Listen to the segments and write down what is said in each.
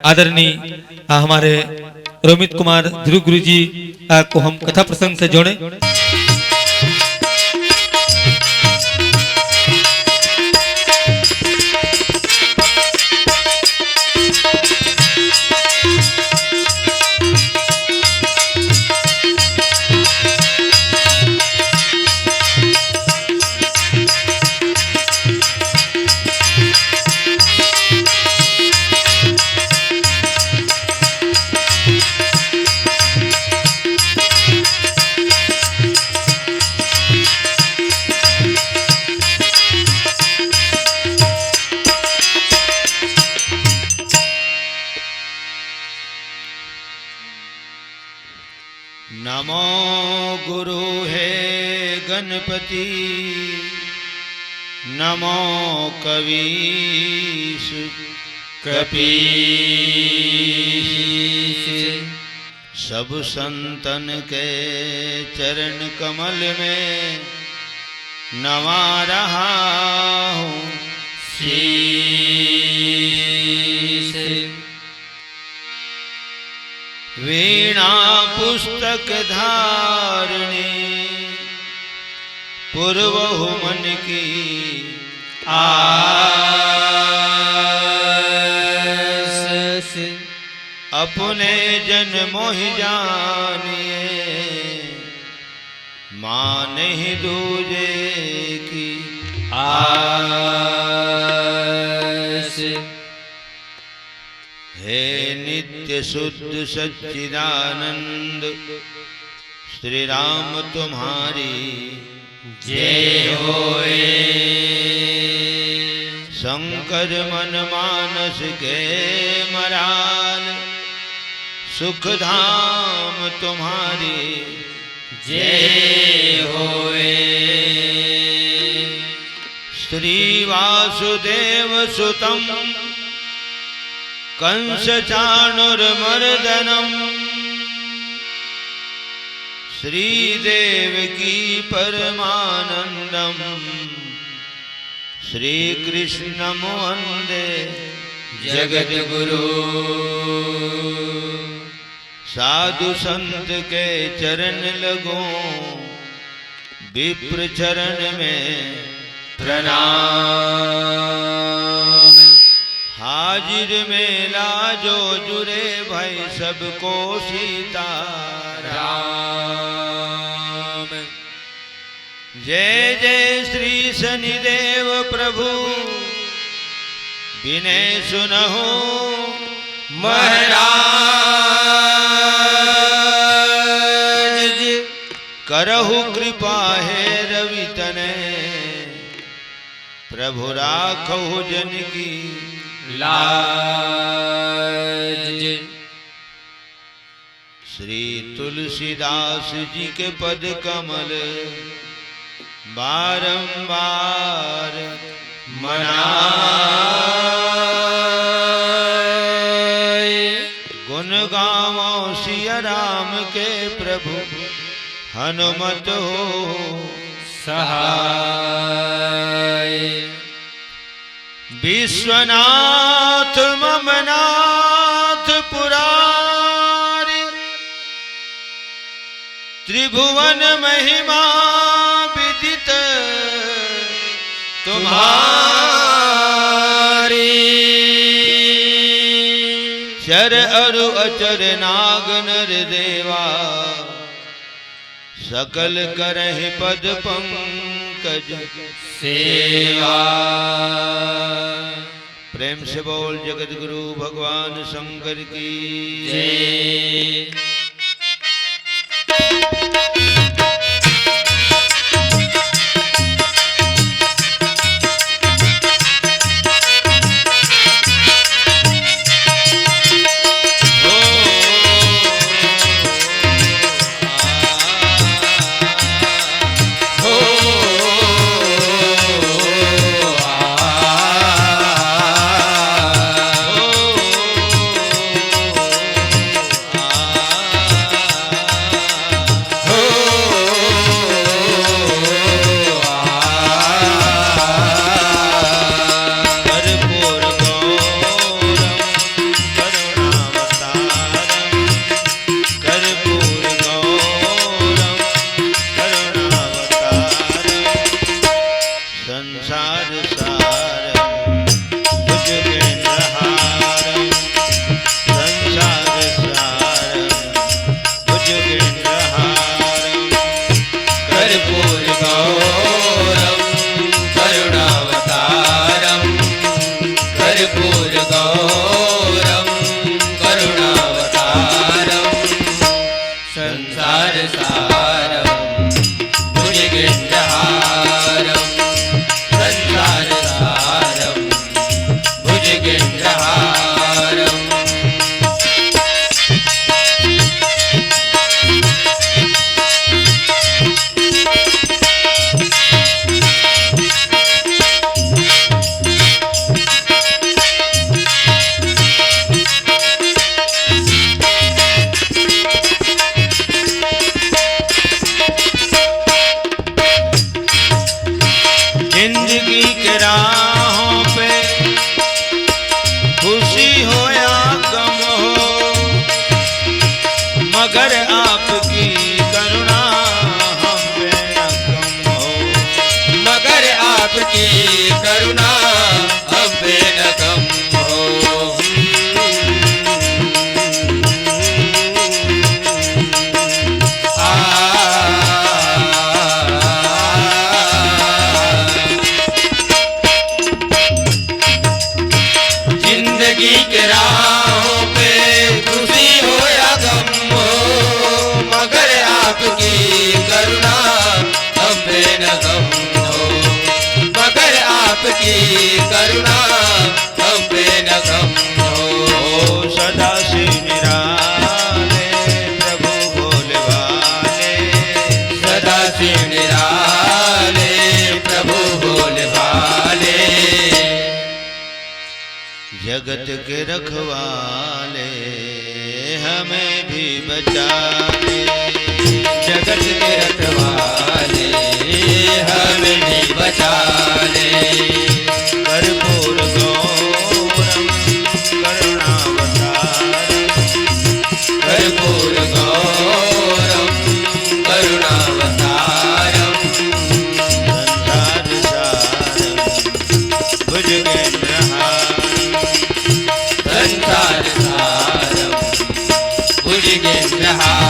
आदरणीय हमारे रोमित कुमार ध्रुव गुरु जी को हम कथा प्रसंग से जोड़े। नमो गुरु है गणपति, नमो कवीश कपीश। सब संतन के चरण कमल में नमा रहा हूँ शीश। वीणा पुस्तक धारणी पूर्वहु मन की आस। अपने जन मोहि जानिए, माने ही दूजे की आस। हे नित्य शुद्ध सच्चिदानंद श्री राम तुम्हारी जय होए। शंकर मन मानस के मराल, सुख धाम तुम्हारी जय होए। श्री वासुदेव सुतम कंस चाणूरमर्दनम, श्रीदेवकी परमानंदम श्रीकृष्णं वंदे जगद्गुरु। साधु संत के चरण लगो, विप्र चरण में प्रणाम। हाजिर मेला जो जुरे भाई सबको सीताराम। जय जय श्री शनिदेव प्रभु, विनय सुनहु महाराज। करहु कृपा है रवि तनय, प्रभु राखहु जन की लाज। श्री तुलसीदास जी के पद कमल बारंबार मनाए। गुण गावो सिया राम के प्रभु, हनुमत हो सहाय। विश्वनाथ ममनाथ पुरारी, त्रिभुवन महिमा विदित तुम्हारी। चर अरु अचर नाग नर देवा, सकल करहि पद पंकज सेवा। प्रेम से बोल जगद्गुरु भगवान शंकर की जय। करुणा हम पे न कम हो। सदा से निराले प्रभु भोले वाले, सदा से निराले प्रभु भोले भाले। जगत के रखवाले हमें भी बचा ले, जगत के रखवाले हमें भी बचा ले। कर्पूर गौरम करुणावतारम, कर्पूर गौरम करुणावतारम। संसार सारम भुजगेन्द्रहारम, संसार सारम भुजगेन्द्रहारम।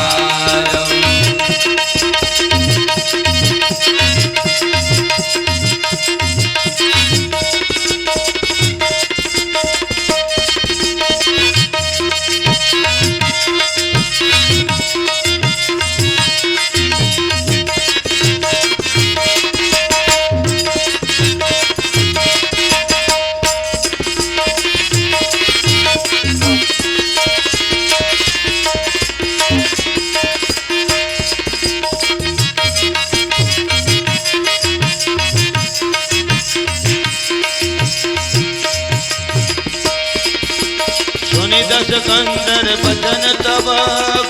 सुनि दस कंदर बचन तब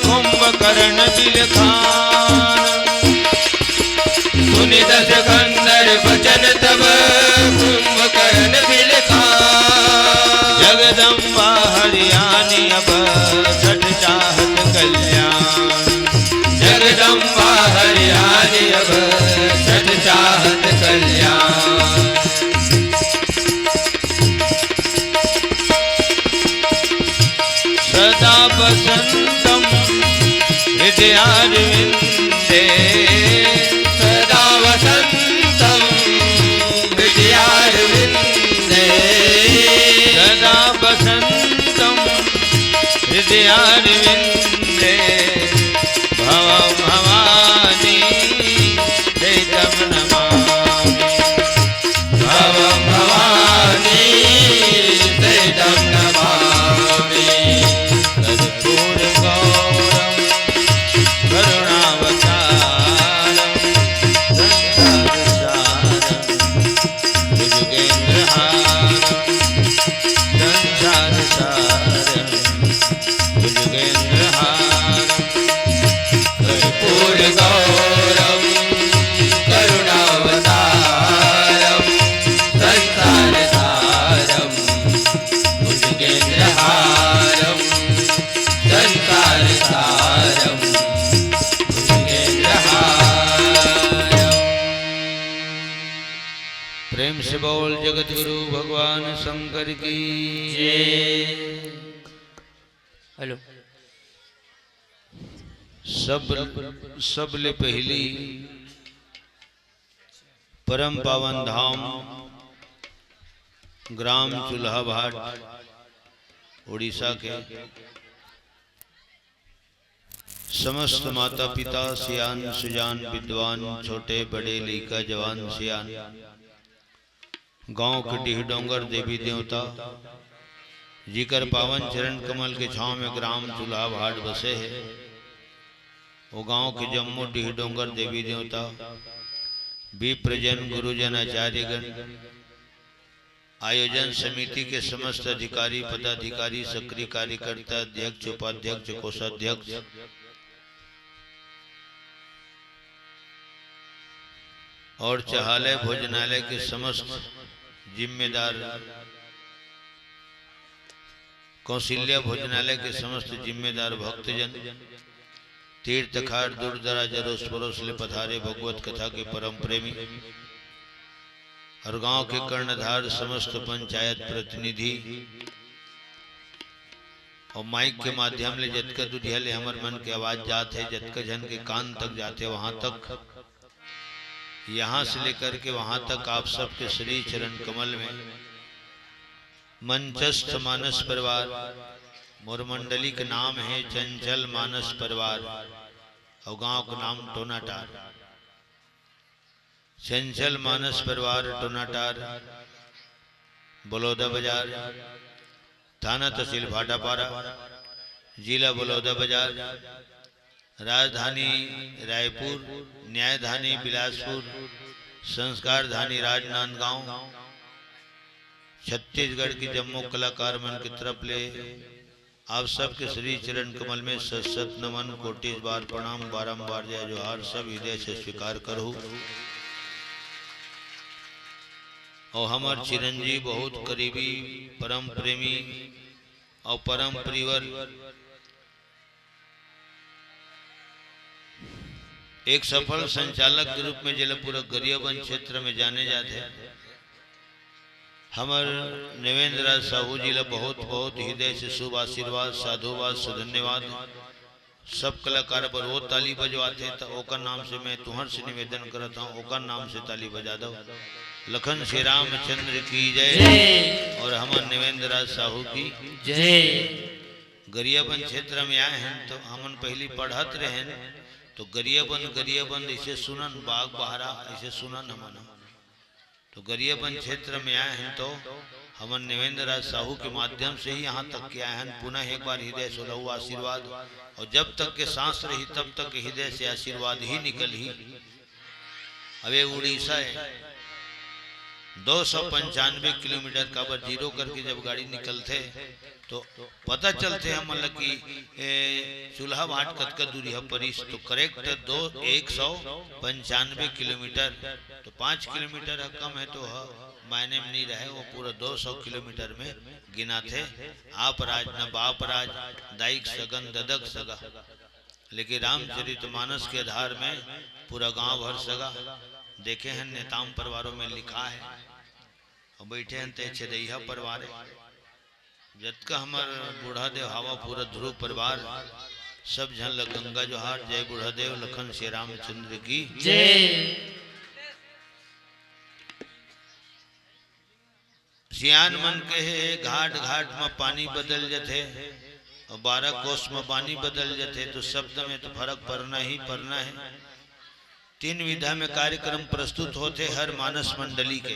कुंभकर्ण बिलखान, सुनि दस कंदर बचन तब कुंभकर्ण बिलखान। जगदम्बा हरियाणी अब छठ चाहत कल्याण, जगदम्बा हरियाणी अब छठ चाहत कल्याण। सदा बसंतम हृदयारविंदे, सदा वसंतम हृदयारविंदे। सदा बसंतम हृदयारविंदे। भव भवानी चैतम नमामि, भव भवानी चैतम नमामि। कर्पूर गौरम करुणावतारम, संसार सारम भुजगेन्द्रहारम, संसार सारम भुजगेन्द्रहारम। कर्पूर गौरम करुणावतारम, संसार सारम भुजगेन्द्रहारम, संसार सारम भुजगेन्द्रहारम। प्रेम से बोल जगत गुरु भगवान शंकर की जय। हेलो। सबले पहली परम पावन धाम ग्राम चूल्हा भाट उड़ीसा के समस्त माता पिता सियान सुजान विद्वान छोटे बड़े लइका जवान सियान गांव के डीह डोंगर देवी देवता जिकर पावन चरण कमल के छांव में ग्राम चूल्हा भाट बसे है। वो गांव के जम्मू डीह डोंगर देवी देवता विप्रजन गुरुजन आचार्यगण आयोजन समिति के समस्त अधिकारी पदाधिकारी सक्रिय कार्यकर्ता अध्यक्ष उपाध्यक्ष कोषाध्यक्ष और चहालय भोजनालय के समस्त जिम्मेदार, कौशल्या भोजनालय के समस्त जिम्मेदार भक्तजन, तीर्थखार दूर दराज अरोस परोस ले पधारे भगवत कथा के परम प्रेमी और गांव के कर्णधार समस्त पंचायत प्रतिनिधि और माइक के माध्यम ले जतका दुधिया ले हमर मन के आवाज जात है, जतका जन के कान तक जाते वहां तक, यहाँ से लेकर के वहां तक आप सबके श्री चरण कमल में मंचस्थ मानस परिवार मोर मंडली का नाम है चंचल मानस परिवार और गांव का नाम टोनाटार। चंचल मानस परिवार टोनाटार बलौदा बाजार, थाना तहसील भाटापारा, जिला बलौदा बाजार, राजधानी रायपुर, न्यायधानी बिलासपुर, संस्कार धानी राजनांदगांव, छत्तीसगढ़ की जम्मू कलाकार मन की तरफ ले आप सबके श्री चरण कमल में सत नमन, कोटि बार प्रणाम, बारंबार जय जोहार सब हृदय से स्वीकार करूँ। और हमार चिरंजीव बहुत करीबी, परम प्रेमी और परम प्रिवर, एक सफल संचालक के रूप में जिला पूरा गरियाबंद क्षेत्र में जाने जाते हैं हमार नवेंद्र राज साहू जी ला बहुत बहुत हृदय से शुभ आशीर्वाद, साधुवाद, सुधन्यवाद। सब कलाकार पर वो ताली बजवाते तो ओकर नाम से मैं तुहर से निवेदन करता हूँ, ओकर नाम से ताली बजा दो। लखन श्री रामचंद्र की जय और हमार नवेंद्र राज साहू की जय। गरियाबंद क्षेत्र में आए हैं तो हमन पहली पढ़त रहे तो गरियाबंद इसे सुनन, बाग बहारा इसे सुनन हमन। तो गरियाबंद क्षेत्र में आए हैं तो हमन नवेंद्र राज साहू के माध्यम से ही यहाँ तक के आए हैं। पुनः एक बार हृदय से लहू आशीर्वाद, और जब तक के सांस रही तब तक हृदय से आशीर्वाद ही निकल ही। अबे उड़ीसा है 295 किलोमीटर का पर जीरो करके जब गाड़ी निकलते तो पता चलते हम मतलब कि चूल्हा भाट कतका दूरी है परिस तो करेक्ट 195 किलोमीटर। तो 5 किलोमीटर कम है तो मायने में नहीं रहे, वो पूरा 200 किलोमीटर में गिना थे। आप राज न बाप राज, दाइक सगन ददक सगा, लेकिन रामचरितमानस के आधार में पूरा गांव भर सगा। देखे हैं नेताम परिवारों में लिखा है और बैठे हैं ते छेदैया परिवार, जतका हमार बूढ़ा देव हवा पूरा ध्रुव परिवार सब झन गंगा जोहार। जय बूढ़ा देव लखन श्री रामचंद्र की जय। सियान मन कहे घाट घाट में पानी बदल जाते और 12 कोस में पानी बदल जाते, तो शब्द में तो फर्क पड़ना ही पड़ना है। 3 विधा में कार्यक्रम प्रस्तुत होते हर मानस मंडली के,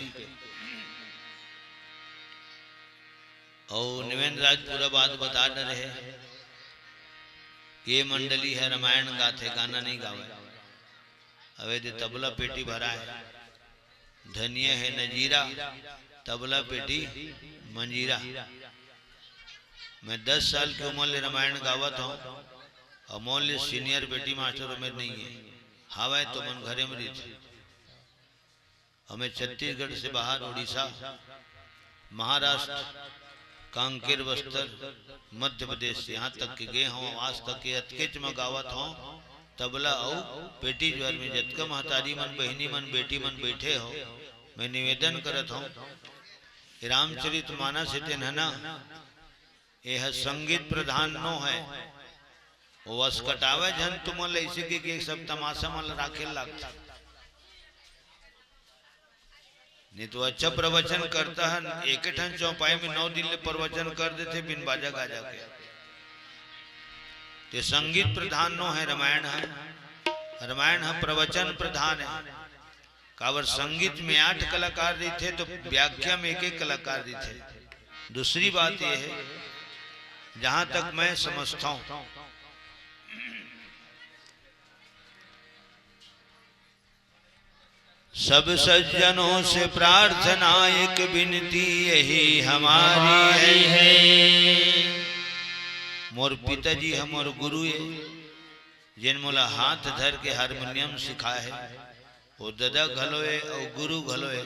और नवेंद्र राज पूरा बात बता न रहे। ये मंडली है रामायण गाथे, गाना नहीं गावे। अवैध तबला पेटी भरा है, धनिया है नजीरा, तबला पेटी मंजीरा। मैं 10 साल की उम्र में रामायण गावत हूँ, अमोल्य सीनियर बेटी मास्टर उम्र नहीं है। हवा तो मन घरे में रही। हमें छत्तीसगढ़ से बाहर उड़ीसा, महाराष्ट्र, कांकेर, बस्तर, मध्य प्रदेश से यहाँ तक के गए हूँ। आज तक के अतकेच में गावत हूँ तबला और पेटी ज्वार में जतका महतारी मन, बहनी मन, बेटी मन बैठे हो, मैं निवेदन करत हूँ रामचरितमानस तेनहना यह संगीत प्रधान नो है। वो बस कटावे जन तुम ऐसे के सब तमाशा मन राखे लगता नहीं तो अच्छा प्रवचन करता है। एक ठन चौपाई में 9 दिन ले प्रवचन कर देते बिन बाजा गाजा के। ते संगीत प्रधान नो है रामायण है, रामायण है प्रवचन प्रधान है। कावर संगीत में 8 कलाकार रही थे तो व्याख्या में 1 कलाकार रही थे। दूसरी बात यह है जहां तक मैं समझता हूं, सब सज्जनों से प्रार्थना एक विनती यही हमारी है। मोर पिताजी है, मोर गुरु है, जिन मोला हाथ धर के हारमोनियम सिखा है। वो दादा घलोए और गुरु घलोए,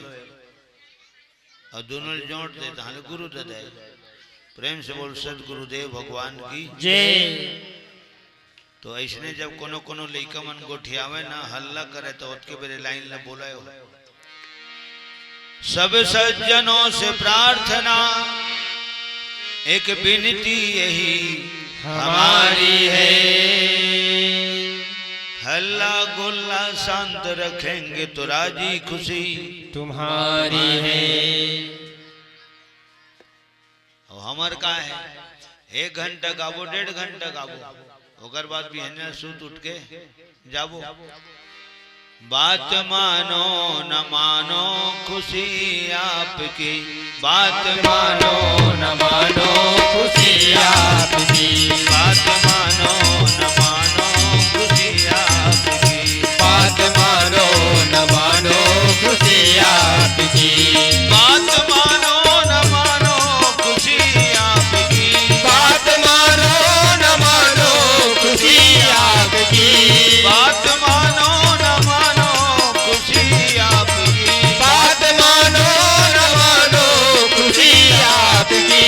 और दोनों जोड़ देता है गुरु दादा। प्रेम से बोल सतगुरुदेव भगवान की जय। तो ऐसने जब कोनो कोनो लइका मन गोठियावे ना हल्ला करे तो उसके बेरे लाइन ला बोला हो, सब सज्जनों से प्रार्थना एक विनती यही हमारी है। हल्ला गुल्ला शांत रखेंगे तो राजी खुशी तुम्हारी है। और हमार का है 1 घंटा गाबो, 1.5 घंटा गाबो, ओकर बाद भी सूत उठ के जाबो। बात मानो न मानो खुशी आपकी, बात मानो न मानो खुशी आपकी, बात मानो न मानो खुशी आपकी, बात मानो न मानो खुशी आपकी, बात मानो न मानो खुशी आपकी, बात मानो न मानो खुशी आपकी, बात मानो न मानो खुशी आपकी, बात मानो न मानो खुशी आपकी।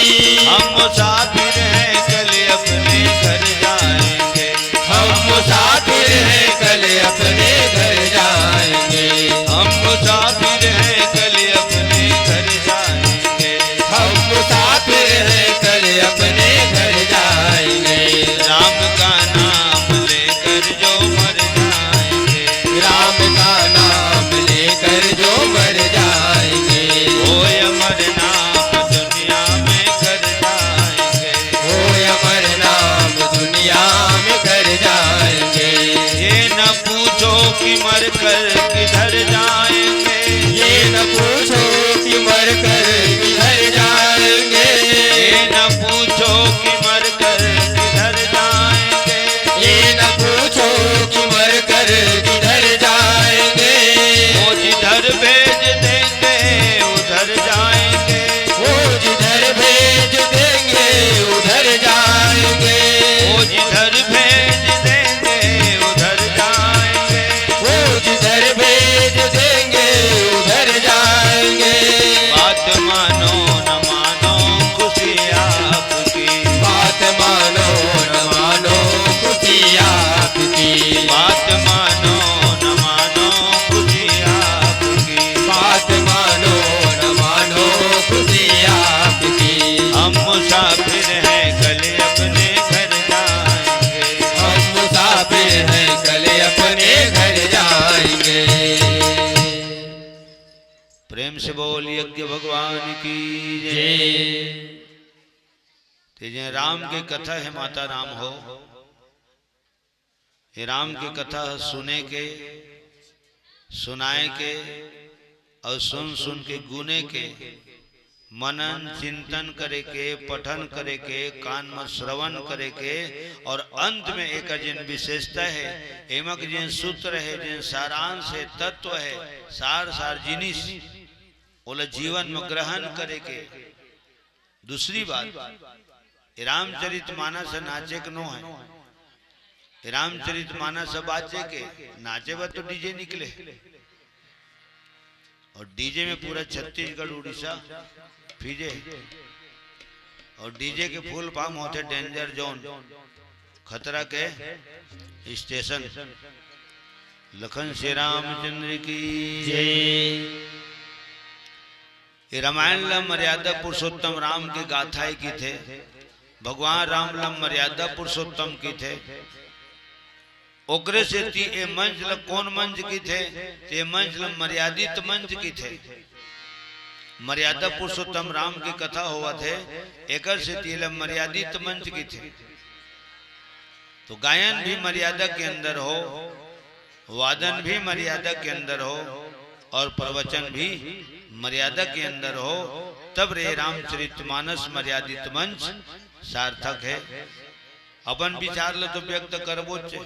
हम मुसाफिर हैं कल अपने घर जाएंगे, हम मुसाफिर हैं कल अपने घर जाएंगे, हम मुसाफिर हैं कल अपने घर जाएंगे, हम मुसाफिर हैं कल अपने घर जाएंगे। राम का नाम लेकर जो मर जाएंगे, राम का नाम लेकर जो मर जाएंगे, वो अमर नाम दुनिया में कर जाएंगे, वो अमर नाम दुनिया में कर जाएंगे। ये न पूछो कि मर कर किधर जाएंगे, ये न पूछो कि मर कर किधर जाएंगे, ये न पूछो कि मर कर किधर जाएंगे, ये न पूछो कि मर कर किधर जाएंगे। वो जिधर भेज देंगे उधर जाएंगे, वो जिधर भेज देंगे उधर जाएंगे, वो जिधर भेज देंगे उधर जाएंगे, वो जिधर भेज देंगे उधर जाएंगे। बात मानो न मानो खुशी आपकी, बात मानो न मानो खुशी आपकी, बात मानो न मानो खुशी आपकी, बात मानो न मानो खुशी आपकी। हम मुसाफिर हैं कल अपने घर जाएंगे, हम मुसाफिर हैं कल अपने घर जाएंगे। प्रेम से बोल यज्ञ भगवान की जय। जय। तेजे राम की कथा है माता राम हो, ये राम की कथा सुने के सुनाए के और सुन सुन के गुने के, मनन चिंतन करे के, पठन करे के, कान में श्रवण करे के, और अंत में एक जिन विशेषता है, एमक जिन सूत्र है, जिन सारांश है, तत्व है, सार सार जिनिस बोले जीवन में ग्रहण करे के। दूसरी बात, रामचरित मानस नाचे के नो है, रामचरित मानस बाजे के नाचे बा तो डीजे निकले, और डीजे में पूरा छत्तीसगढ़ उड़ीसा फीजे, और डीजे के फुल फॉर्म होते डेंजर जोन, खतरा के स्टेशन। लखन श्री रामचंद्र की जय। ये रामायण लम मर्यादा पुरुषोत्तम राम के गाथाएं की थे, भगवान राम लम मर्यादा पुरुषोत्तम की थे। ओकरे से ती ए मंच ल कौन मंच की थे, ते मंच ल मर्यादित मंच की थे। मर्यादा पुरुषोत्तम राम की कथा हुआ थे, एकर से ती ल मर्यादित मंच की थे। तो गायन भी मर्यादा के अंदर हो, वादन भी मर्यादा के अंदर हो, और प्रवचन भी मर्यादा के अंदर हो, तब रे रामचरितमानस मर्यादित मंच सार्थक है। अपन विचार ल तो व्यक्त करबो चे,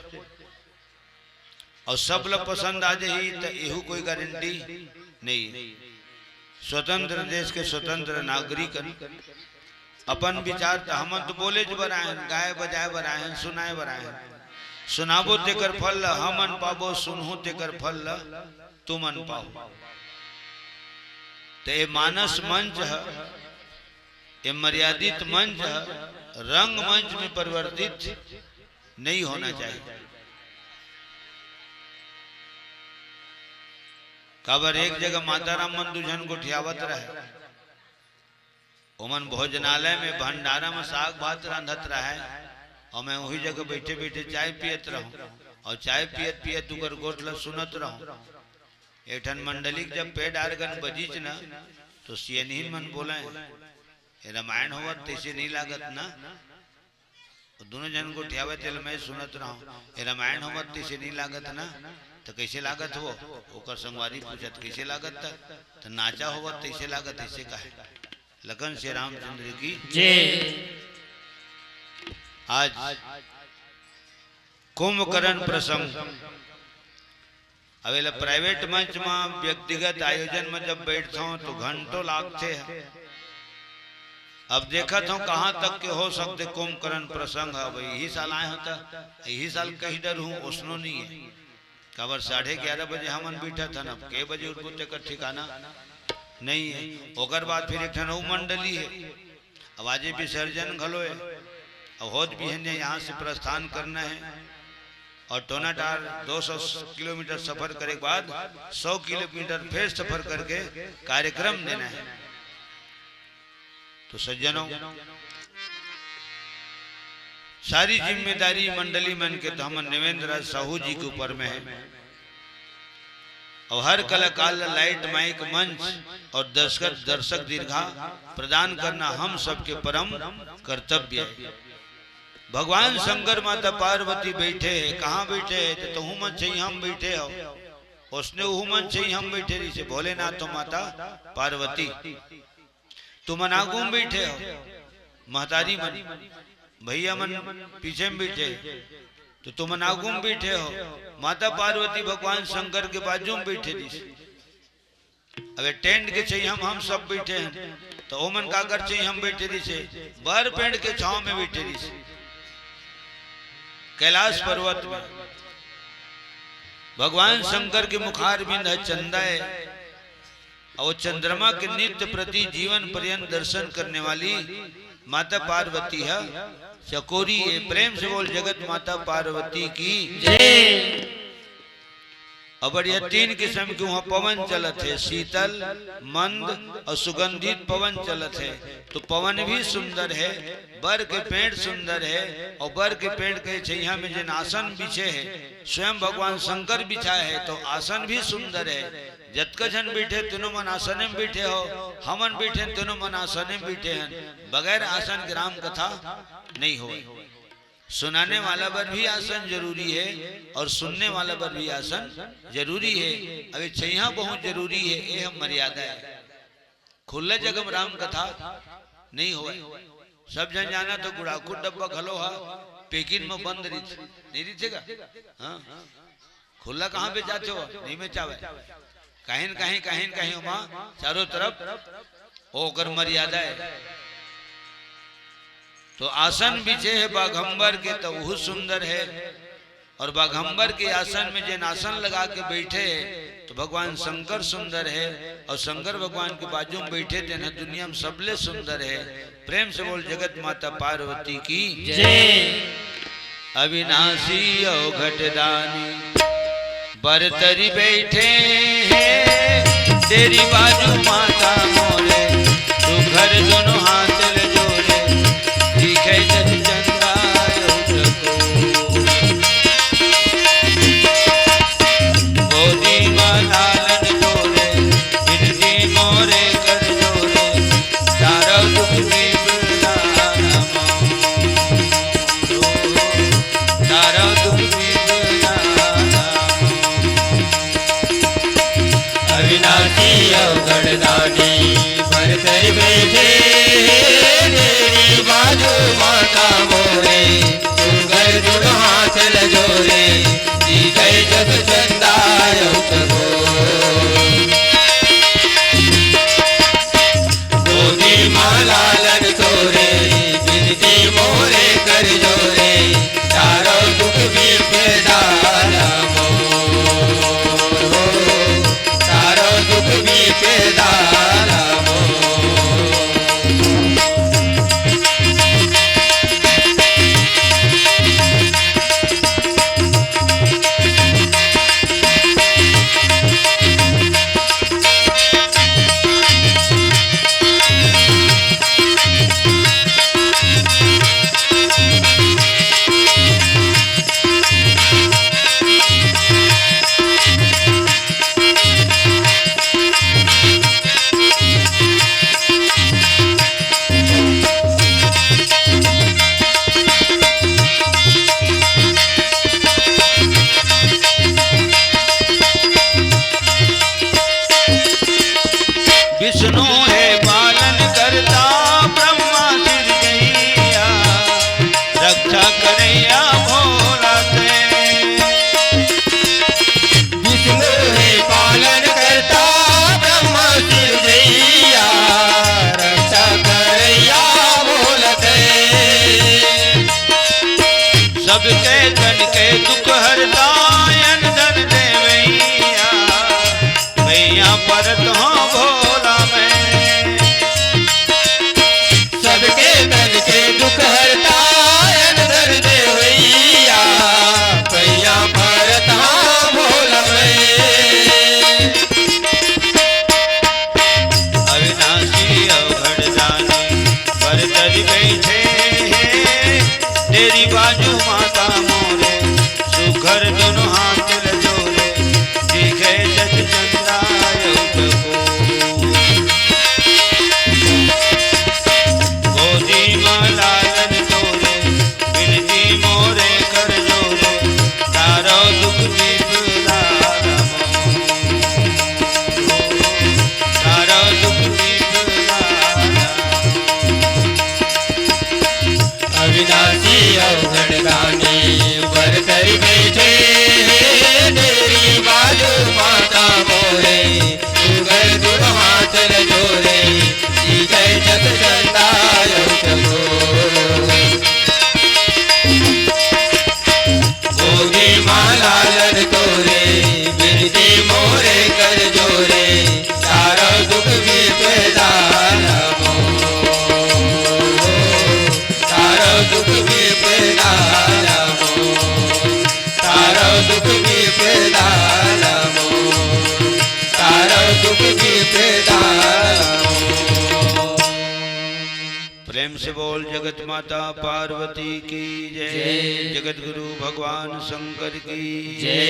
और सब ल पसंद आ जाही तो एहू कोई गारंटी नहीं। स्वतंत्र देश के स्वतंत्र नागरिक अपन विचार तो हम तो बोले बराए, गाय बजाए बराए, सुनाए बराए। सुनाबो तेकर फल हमन पाबो, सुनहु तेकर फल तुमन पाओ। तो ये मानस मंच है, ये मर्यादित मंच है, रंग मंच में परिवर्तित नहीं होना चाहिए। काबर एक जगह माता राम मन दुजन को ठियावत रहे, ओमन भोजनालय में भंडारा में साग भात रांधत रहे, और मैं वही जगह बैठे बैठे चाय पियत रहूं, और चाय पियत पियत दुकर गोठल सुनत रहूं। एठन मंडलिक जब पेड़ आरगन बजीच ना, तो सियनहीन मन बोले रामायण होवत तैसे नहीं लागत ना, दोनों जन को ठियावे तेल मैं सुनत रहा हूँ, रामायण होवत तैसे नहीं लागत ना। तो कैसे लागत हो ओकर संगवारी पूछत कैसे लागत था तो नाचा होगा तैसे लागत ऐसे कहे लगन से रामचंद्र की आज कुंभकर्ण प्रसंग अवेला प्राइवेट मंच में व्यक्तिगत आयोजन में जब बैठता हूँ तो घंटों लागते हैं। अब देखा था कहाँ तक के हो सकते कुंभकर्ण प्रसंग है भाई यही साल आए होता यही साल कहीं डर हूँ उसनो नहीं है कबर 11:30 बजे हमन बैठा था ना के बजे उठबो तेकर ठिकाना नहीं है। ओकर बाद फिर एक नौ मंडली है आवाजे विसर्जन घलो है अब होत भी है यहाँ से प्रस्थान करना है और टोनाटार 200 किलोमीटर सफर करे के बाद 100 किलोमीटर फिर सफर करके कार्यक्रम देना है। तो सज्जनों सारी जिम्मेदारी मंडली मन के तो हम देवेंद्र साहू जी के ऊपर में है और हर कलाकार लाइट माइक मंच और दर्शक दीर्घा प्रदान करना हम सबके परम कर्तव्य है। भगवान शंकर माता पार्वती बैठे है कहाँ बैठे है तो हूँ मन चाहिए हम बैठे हो उसने वो मन चाहिए हम बैठे रही भोलेनाथ तो माता पार्वती तुम आगू में बैठे हो महतारी मन भैया मन पीछे में बैठे तो तुम आगू में बैठे हो माता पार्वती भगवान शंकर के बाजू में बैठे रही। अब टेंट के चाहिए हम सब बैठे हैं तो ओमन का कर चाहिए हम बैठे रही बर पेड़ के छाव में बैठे रही कैलाश पर्वत में भगवान शंकर के मुखार बिंद है चंदा है और चंद्रमा के नित्य प्रति जीवन पर्यंत दर्शन करने वाली माता पार्वती है चकोरी है। प्रेम से बोल जगत माता पार्वती की जय। अब यह 3 किस्म के वहां पवन चलत है शीतल मंद और सुगंधित पवन चलत है तो पवन भी सुंदर है बर के पेड़ सुंदर है और बर के पेड़ के छैया में जिन आसन बिछे है स्वयं भगवान शंकर बिछाए है तो आसन भी सुंदर है। जतका जन बैठे तीनों मन आसन में बैठे हो हमन बैठे तीनों मन आसन में बैठे हैं बगैर आसन की राम कथा नहीं हो। सुनाने वाला पर भी आसन जरूरी है और सुनने वाला पर भी आसन जरूरी है। अभी छैया बहुत जरूरी है ये हम मर्यादा है खुला जगह में राम कथा नहीं हो सब जन जाना तो गुड़ाकू डब्बा खलो हा पेकिन में बंद नहीं रही हाँ खुला कहाँ पे जाते हो नहीं में चावे कहीं कहीं वहाँ चारों तरफ होकर मर्यादा है। तो आसन बिछे है बाघंबर के तो वह सुंदर है और बाघंबर के आसन में जिन आसन लगा के बैठे तो भगवान शंकर सुंदर है और शंकर भगवान के बाजू में बैठे थे ना दुनिया में सबले सुंदर है। प्रेम से बोल जगत माता पार्वती की जय। अविनाशी घटदानी बरतरी बैठे हैं तेरी बाजू माता मोरे तू घर दोनों हाथ ले जोड़े दिखे जब चंद्रा गोदी मालालन जोड़े बिनती मोरे कर जोड़े तारा दुख की तारा दुख की अविनाशी अवगढ़ दानी पर बैठे करैया भोला ते विष्णु है पालन करता ब्रह्मा शिव जैया रक्षा करैया बोलते सबके तन के दुख हरता अन धन देवैया भैया पर तो भोला मैं सबके तन के दुख हरता अनधर देवैया भैया भरता भोला अविनाशी अवघड़ जाने पर तज बैठे तेरी बाजू माता मोरे सुघर दोनों हाथ जोरे दिखे जज चंद्राय गोदी माँ लालन तोरे बिनती मोरे कर जोरे तारो दुख विपदारा तारो दुख विपदारा अविनाशी अवघड़ गाने पर कर बैठे तेरी बाजू माता मोरे सुगर गुरु हाथ जोरे जय जत चंदाय गोगी मालालन तोरे बिनती मोरे कर जोरे सारा दुख विपदान तारो दुख विपदान तारो दुख विपदान तारो दुख विपदान प्रेम से बोल जगत माता पार्वती की जय जगत गुरु भगवान शंकर की जय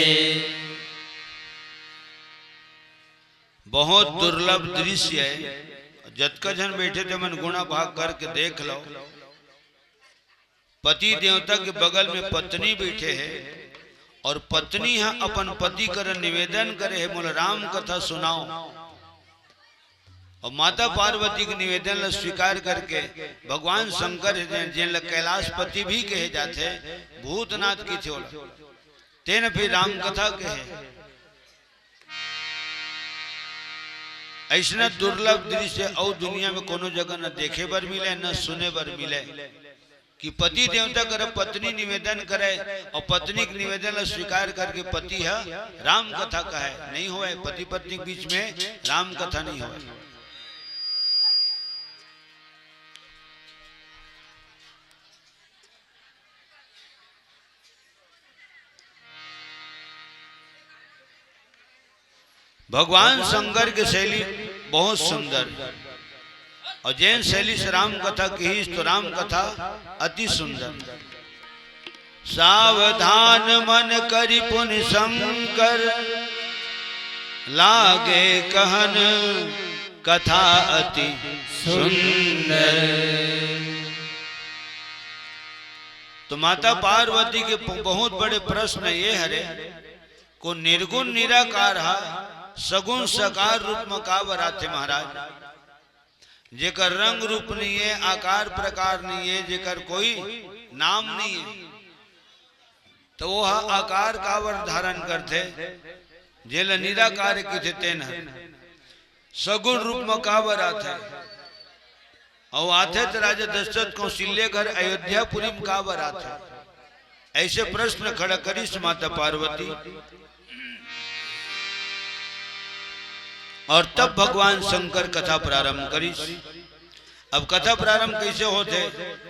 बहुत दुर्लभ दृश्य है जतका जन बैठे थे मन गुणा भाग करके देख लो पति देवता के बगल में पत्नी बैठे है और पत्नी है अपन पति कर निवेदन करे है बोले राम कथा सुनाओ और माता पार्वती के निवेदन ला स्वीकार करके भगवान शंकर जिन कैलाशपति भी कहे जाते भूतनाथ की थे तेन फिर राम कथा कहे ऐसा दुर्लभ दृश्य और दुनिया में कोनो जगह न देखे बर मिले न सुने बर मिले कि पति देवता करे पत्नी निवेदन करे और पत्नी के निवेदन ला स्वीकार करके पति है राम कथा कहे नहीं होए पति पत्नी के बीच में राम कथा नहीं होए भगवान शंकर की शैली बहुत सुंदर और जैन शैली से राम कथा की तो राम कथा अति सुंदर सावधान मन करि पुनि शंकर लागे कहन कथा अति सुंदर। तो माता पार्वती के बहुत बड़े प्रश्न ये हरे को निर्गुण निराकार सगुण सकार रूप में का बराते महाराज जेकर रंग रूप नहीं है आकार प्रकार नहीं है जेकर कोई नाम नहीं है तो वो आकार का वर धारण करते जेल निराकार की थे तेन सगुण रूप में का बराते और आते तो राजा दशरथ कौशल्य घर अयोध्यापुरी में का बराते ऐसे प्रश्न खड़ा करी माता पार्वती और तब भगवान शंकर कथा प्रारंभ करी। अब कथा प्रारंभ कैसे होते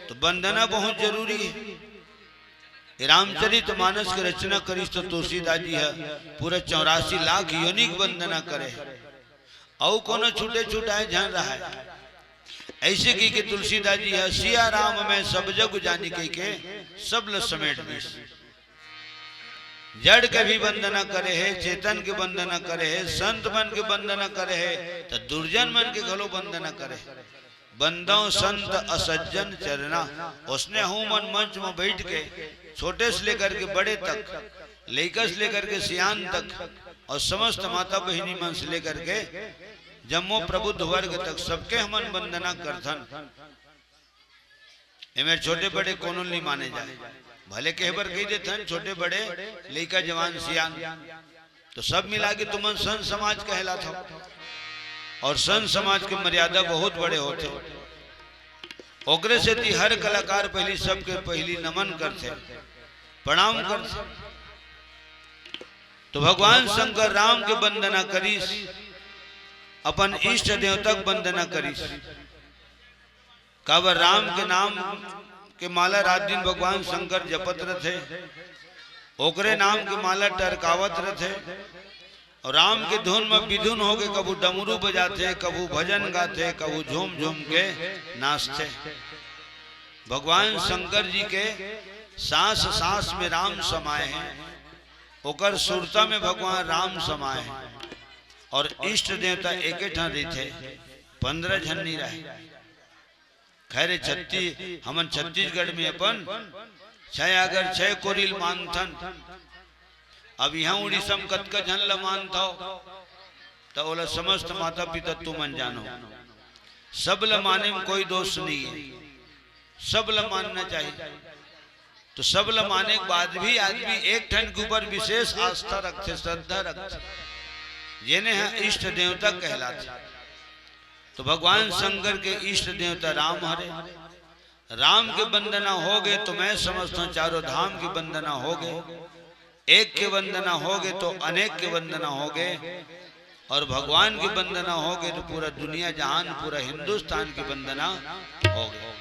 तो वंदना बहुत जरूरी है। रामचरित मानस की रचना करी तो तुलसीदास जी है पूरा 84 लाख योनिक वंदना करे और कोनो छूटे छुटाए जान रहा है ऐसे की कि तुलसीदास जी है सिया राम में सब जग जानी के सब ल समेट में जड़ के भी वंदना करे है चेतन के वंदना करे है संत मन के वंदना करे है तो दुर्जन मन के घलो वंदना करे बंदो संत असज्जन चरना उसने हूं मन मंच में बैठ के छोटे से लेकर के बड़े तक लेकर से लेकर के सियान तक और समस्त माता बहिनी मन से लेकर के जम्मो प्रबुद्ध वर्ग तक सबके हमन वंदना करथन इमें छोटे बड़े कोनो नहीं माने जाए भले कहबर कही देते हैं छोटे बड़े लड़का जवान सियान, तो सब मिला के तुम संत समाज कहलाता। और संत समाज के मर्यादा बहुत बड़े होते, ओकरे से थी हर कलाकार पहली सबके पहली नमन करते, प्रणाम करते। तो भगवान शंकर राम के वंदना करीस, अपन इष्ट देवता के वंदना करीस। काबर राम के नाम के माला रात दिन भगवान शंकर जपत रहे, ओकरे नाम के माला टरकावत रहे। और राम के धुन में विधुन हो गए, कबू डमरू बजाते, कबू भजन गाते, कबू झूम झूम के नाचते। भगवान शंकर जी के सांस सांस में राम समाये हैं, ओकर सुरता में भगवान राम समाये हैं। और इष्ट देवता एक ठान थे, 15 जन नहीं रहे। खैर हमन छत्तीसगढ़ में अपन 6 कोरिल मानथन। अब यहाँ उड़ीसा में कतका जन ल मानता तो बोला समस्त माता पिता तू मन जानो, सब ल माने में कोई दोष नहीं है, सब ल मानना चाहिए। तो सब ल माने के बाद भी आदमी एक ठन के ऊपर विशेष आस्था रखते, श्रद्धा रखते, जिन्हें है इष्ट देवता कहलाते। तो भगवान शंकर के इष्ट देवता राम हरे। राम के वंदना हो गए तो मैं समझता हूँ चारों धाम की वंदना हो गए, एक के वंदना हो गए तो अनेक के वंदना हो गए, और भगवान की वंदना हो गए तो पूरा दुनिया जहान पूरा हिंदुस्तान की वंदना हो गए।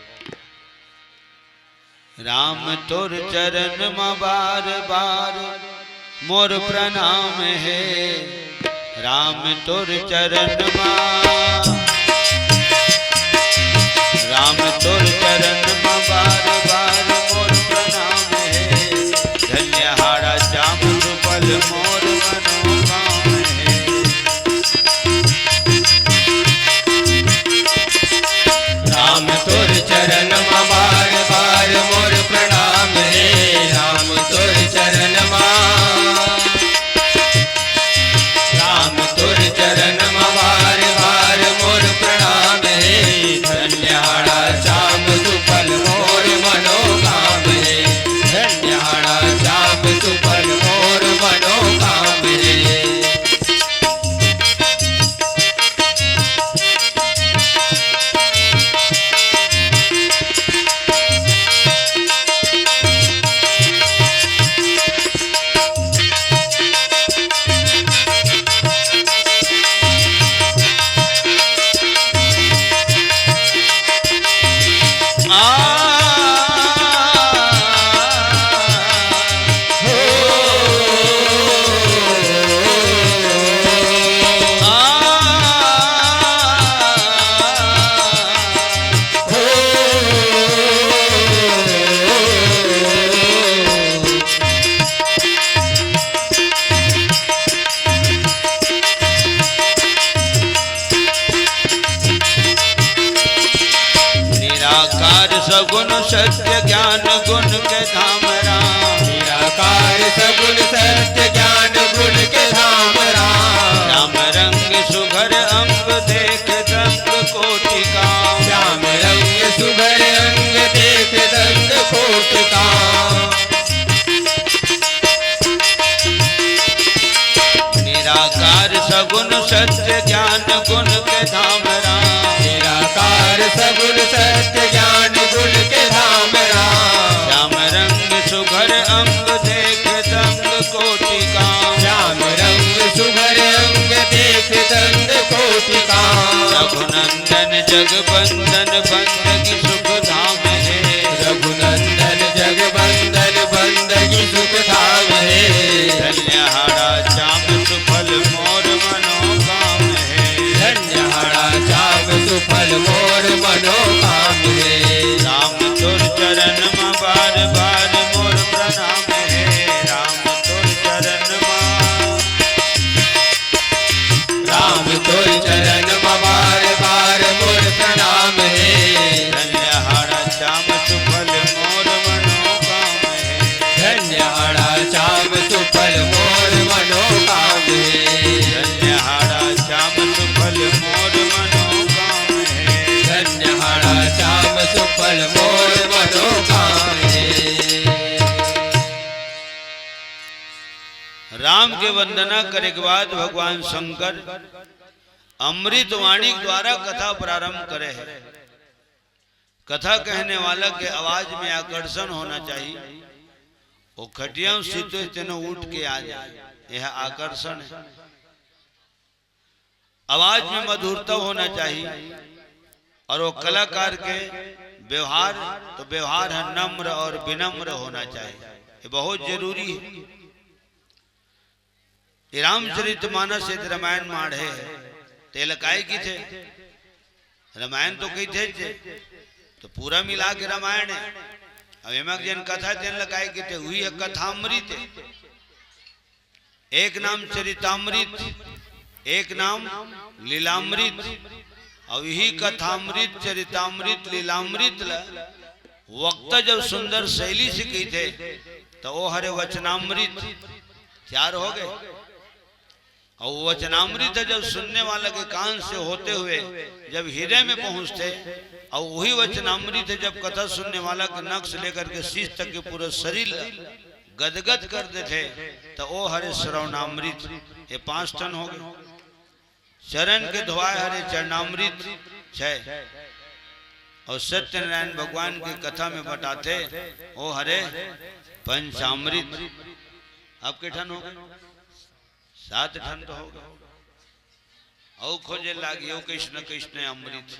राम तोर चरण में बार बार मोर प्रणाम है, राम तोर चरण में, राम तोर चरण में बार बार मोर प्रणाम है। धन्य हारा जाम सुफल मोर मनोकाम है। राम तोर चरण में बार बार मोर प्रणाम है, राम तोर चरण में, राम तोर चरण में बार बार मोर प्रणाम है। धन्यहारा श्याम सुफल मोर मनोकाम है, धन्यहारा श्याम सुफल मोर मनोकाम है। सगुण सत्य ज्ञान गुण के धाम राम, निराकार सगुण सत्य ज्ञान गुण के धाम राम। श्याम रंग सुघर अंग देख दंग कोटि का, श्याम रंग सुघर अंग देख दंग कोटि का। निराकार सगुण सत्य ज्ञान गुण के धाम राम, निराकार सगुण सत्य ज्ञान गुण के धाम राम। श्याम रंग सुघर अंग देख दंग कोटि का, श्याम रंग सुघर अंग देख दंग कोटि का। रघुनंदन जगबंदन बंदगी सुख धाम है, रघुनंदन जगबंदन बंदगी सुख धाम है। धन्यहारा श्याम सुफल मोर मनोकाम है, धन्यहारा श्याम सुफल मोर मनोकाम है। राम तोर चरण में बार बार मोर प्रणाम है, राम तोर चरण में, राम तोर चरण में बार बार मोर प्रणाम है, राम के वंदना करे के बाद भगवान शंकर अमृत वाणी द्वारा कथा प्रारंभ करे है। कथा कहने वाला के आवाज में आकर्षण होना चाहिए। वो खटिया सीते तेनो उठ के आ जाए, यह आकर्षण है। आवाज में मधुरता होना चाहिए और वो कलाकार के व्यवहार, तो व्यवहार है नम्र और विनम्र होना चाहिए, ये बहुत जरूरी है। रामचरितमानस रामायण माढ़े तेल काय की थे, रामायण तो कही थे तो पूरा मिला के रामायण है। अब एमक जन कथा तेन लगाए की थे हुई है कथामृत। एक नाम चरितामृत, एक नाम लीलामृत। और यही कथामृत, चरितामृत, लीलामृत वक्ता जब सुंदर शैली से की थे तो वो हरे वचनामृत चार हो गए। और वचनामृत जब सुनने वाला के कान से होते हुए जब हृदय में पहुंचते, और वही वचनामृत जब कथा सुनने वाला के नख से लेकर के शीश तक के पूरा शरीर गदगद कर देते तो वो हरे श्रवणामृत। ये 5 टन हो गए। चरण के धोआए हरे चरणामृत 6। और सत्यनारायण भगवान की कथा में बताते वो हरे पंचामृत। अब के ठन हो गए? 7 ठन तो हो गए। और खोजे लागियो कृष्ण कृष्ण अमृत।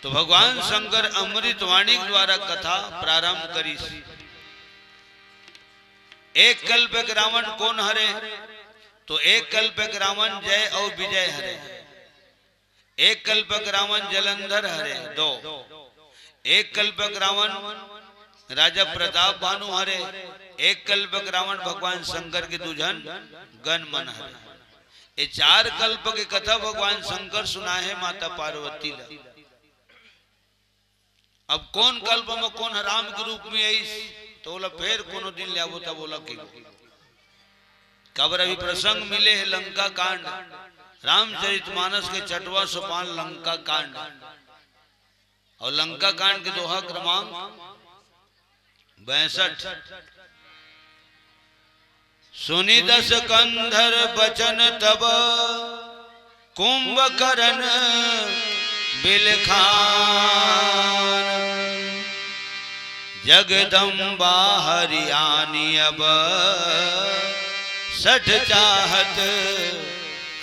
तो भगवान शंकर अमृत वाणी द्वारा कथा प्रारंभ करी। एक कल्प रावण कौन हरे? तो एक कल्प रावण जय और विजय हरे। एक कल्प रावण जलंधर हरे 2। एक कल्प रावण राजा प्रताप भानु हरे। एक कल्प रावण भगवान शंकर के दुजन गण मन हरे। ये 4 कल्प की कथा भगवान शंकर सुनाए है माता पार्वती ला। अब कौन कल्प में कौन राम के रूप में आई तो बोला फिर कोनो दिन ले आवो, तब बोला कि कबर अभी प्रसंग मिले है लंका कांड। रामचरितमानस के 6वां सोपान लंका कांड। और लंका कांड के दोहा क्रमांक 62। सुनि 10 कंधर बचन तब कुंभकर्ण बिलखान। जगदम्बा हरियाणी अब 60 चाहत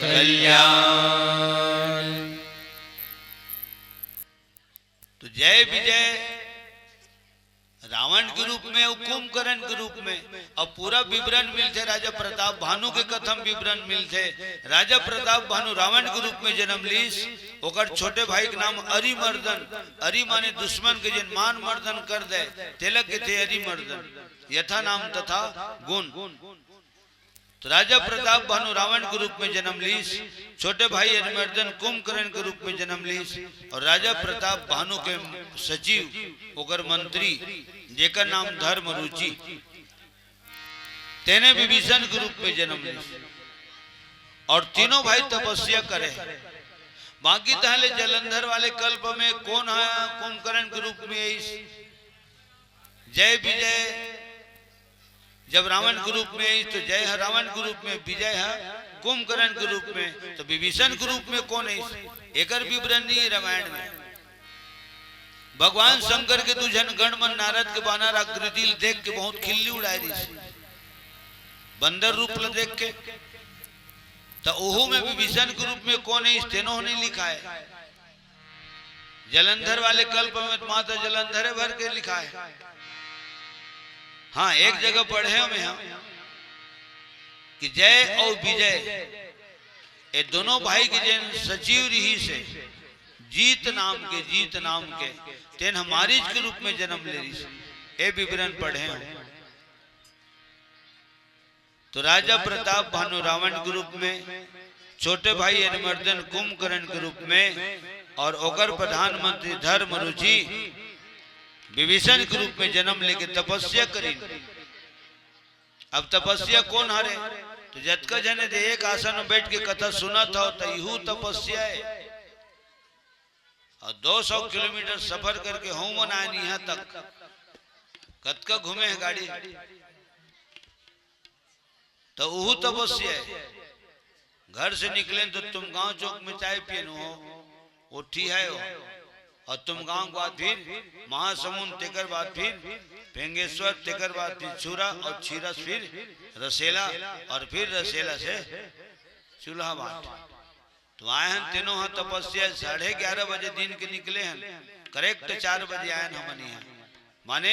कल्याण। तो जय विजय रावण के रूप में और कुंभकर्ण के रूप में। और पूरा विवरण मिलते राजा प्रताप भानु के कथम विवरण मिलते। राजा प्रताप भानु रावण के रूप में जन्म लीस। ओकर छोटे भाई के नाम अरिमर्दन। अरि माने दुश्मन के जन मान मर्दन कर दे तिलक के थे अरिमर्दन। यथा नाम तथा गुण। तो राजा प्रताप भानु रावण के रूप में जन्म लीस। छोटे भाई अरिमर्दन कुंभकर्ण के रूप में जन्म लीस। और राजा प्रताप भानु के सचिव ओकर मंत्री जेकर नाम धर्म रुचि तेने विभीषण के रूप में जन्म लीस। और तीनों भाई तपस्या करे। बाकी तहले जलंधर वाले कल्प में कौन है? कुंभकर्ण के रूप में जय विजय। जब रावण के रूप में तो जय है रावण के रूप में, विजय है कुंभकर्ण के रूप में। तो विभीषण के रूप में कौन है? एकर विवरण नहीं है रामायण में। भगवान शंकर के दुजन गणमन नारद के बानर आकृति देख के बहुत खिल्ली उड़ाई रही। बंदर रूप देख के तो ओहो में विभीषण के रूप में कौन है? स्टेनो ने लिखा है। जलंधर वाले कल्प में माता जलंधर भर के लिखा है। हाँ, एक जगह पढ़े हमें हम कि जय और विजय ये दोनों भाई के जन सचिव रही से जीत नाम के तेन हमारी के रूप में जन्म ले रही। ये विवरण पढ़े हम। तो राजा प्रताप भानु रावण के रूप में, छोटे भाई अरिमर्दन कुंभकर्ण के रूप में, और ओकर प्रधानमंत्री धर्म रुचि विभीषण के रूप में जन्म लेके तपस्या करी। अब तपस्या कौन हरे? तो जतका जने दे एक आसन में बैठ के कथा सुना था तो यहू तपस्या है। और 200 किलोमीटर सफर करके हूं मनाए यहाँ तक कत का घूमे है गाड़ी तो वह तपस्या है। घर से निकले तो तुम गांव चौक में चाय पियन हो उठी है हो, और तुम गांव के बाद फिर महासमुंद तेकर बाद फिर पेंगेश्वर तेकर बाद फिर छुरा और छीरा फिर रसेला और फिर रसेला से चूल्हा बाट। तो आए हैं तीनों हाँ तपस्या 11:30 बजे दिन के निकले हैं, करेक्ट 4 बजे आए हमन यहाँ, माने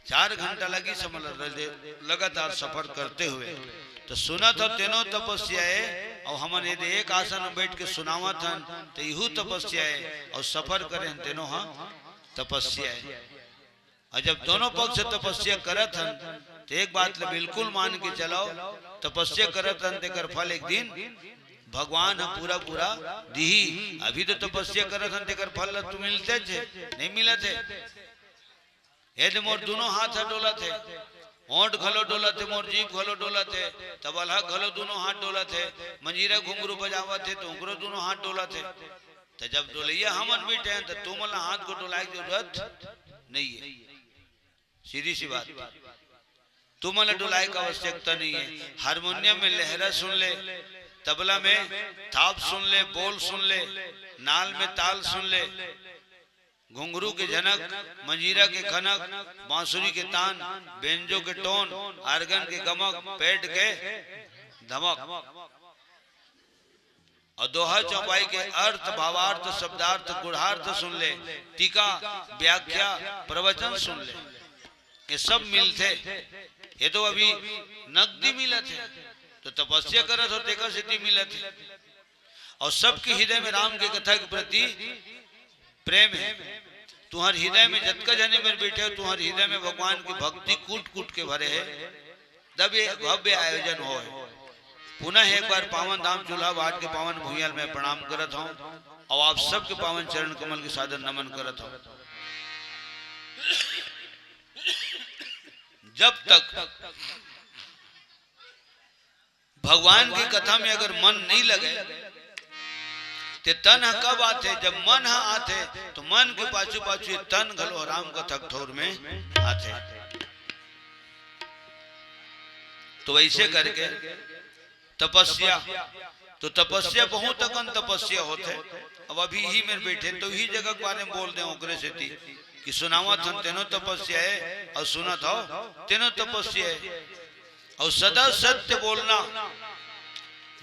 4 घंटा लगी समझ लगातार सफर करते हुए। तो सुना था तीनों तपस्या है और हमन यदि एक आसन में बैठ के सुनावा था तो यहू तपस्या है और सफर करें तीनों हाँ तपस्या है। और जब दोनों पक्ष से तपस्या करत हन तो एक बात ले बिल्कुल मान के चलाओ, तपस्या करत हन तेकर फल एक दिन भगवान हम पूरा पूरा दी। अभी तो तपस्या करत हन तेकर फल तू मिलते थे नहीं मिला थे। यदि मोर दोनों हाथ डोला थे, ओंठ घलो डोला थे, मोर जीभ घलो डोला थे, तबला घलो दोनों हाथ डोला थे, मंजीरा घुंघरू बजावा थे तो उनको दोनों हाथ डोला थे। तो जब डोलैया हमन बैठे हैं तो तुम वाला हाथ को डोलाए की जरूरत नहीं है, सीधी सी बात। तुम वाला डोलाए का आवश्यकता नहीं है। हारमोनियम में लहरा सुन ले, तबला में थाप सुन ले, बोल सुन ले, नाल में ताल सुन ले, घुंघरू के झनक, मंजीरा के खनक, बांसुरी के तान, बेंजो के टोन, आर्गन के गमक, पैड के धमक और दोहा चौपाई के अर्थ, भावार्थ, शब्दार्थ, गुणार्थ सुन ले, टीका, व्याख्या, प्रवचन सुन ले। ये सब मिलते, ये तो अभी नकदी मिला थे तो तपस्या करत हो देखा सिद्धि मिला थे। और सबके हृदय में राम के कथा के प्रति प्रेम है। तुम्हारे हृदय में जतका जने में बैठे हो, तुम्हारे हृदय में भगवान की भक्ति कूट कूट के भरे है, तब ये भव्य आयोजन हो। पुनः एक बार पावन धाम चूल्हा बाट के पावन भूमियल में प्रणाम करत हूँ और आप सबके पावन चरण कमल के सादर नमन करत हूँ। जब तक भगवान की कथा में अगर मन नहीं लगे ते तन कब आते, जब मन आते तो मन के पाछू पाछू तन घलो राम कथा ठोर में आते। तो वैसे करके तपस्या, तो तपस्या बहुत अकन तपस्या होते। अब अभी ही में बैठे तो ही जगह के बारे में बोल दे ओकरे से थी कि सुनावा था तेनो तपस्या है और सुना था तेनो तपस्या है। और सदा सत्य बोलना,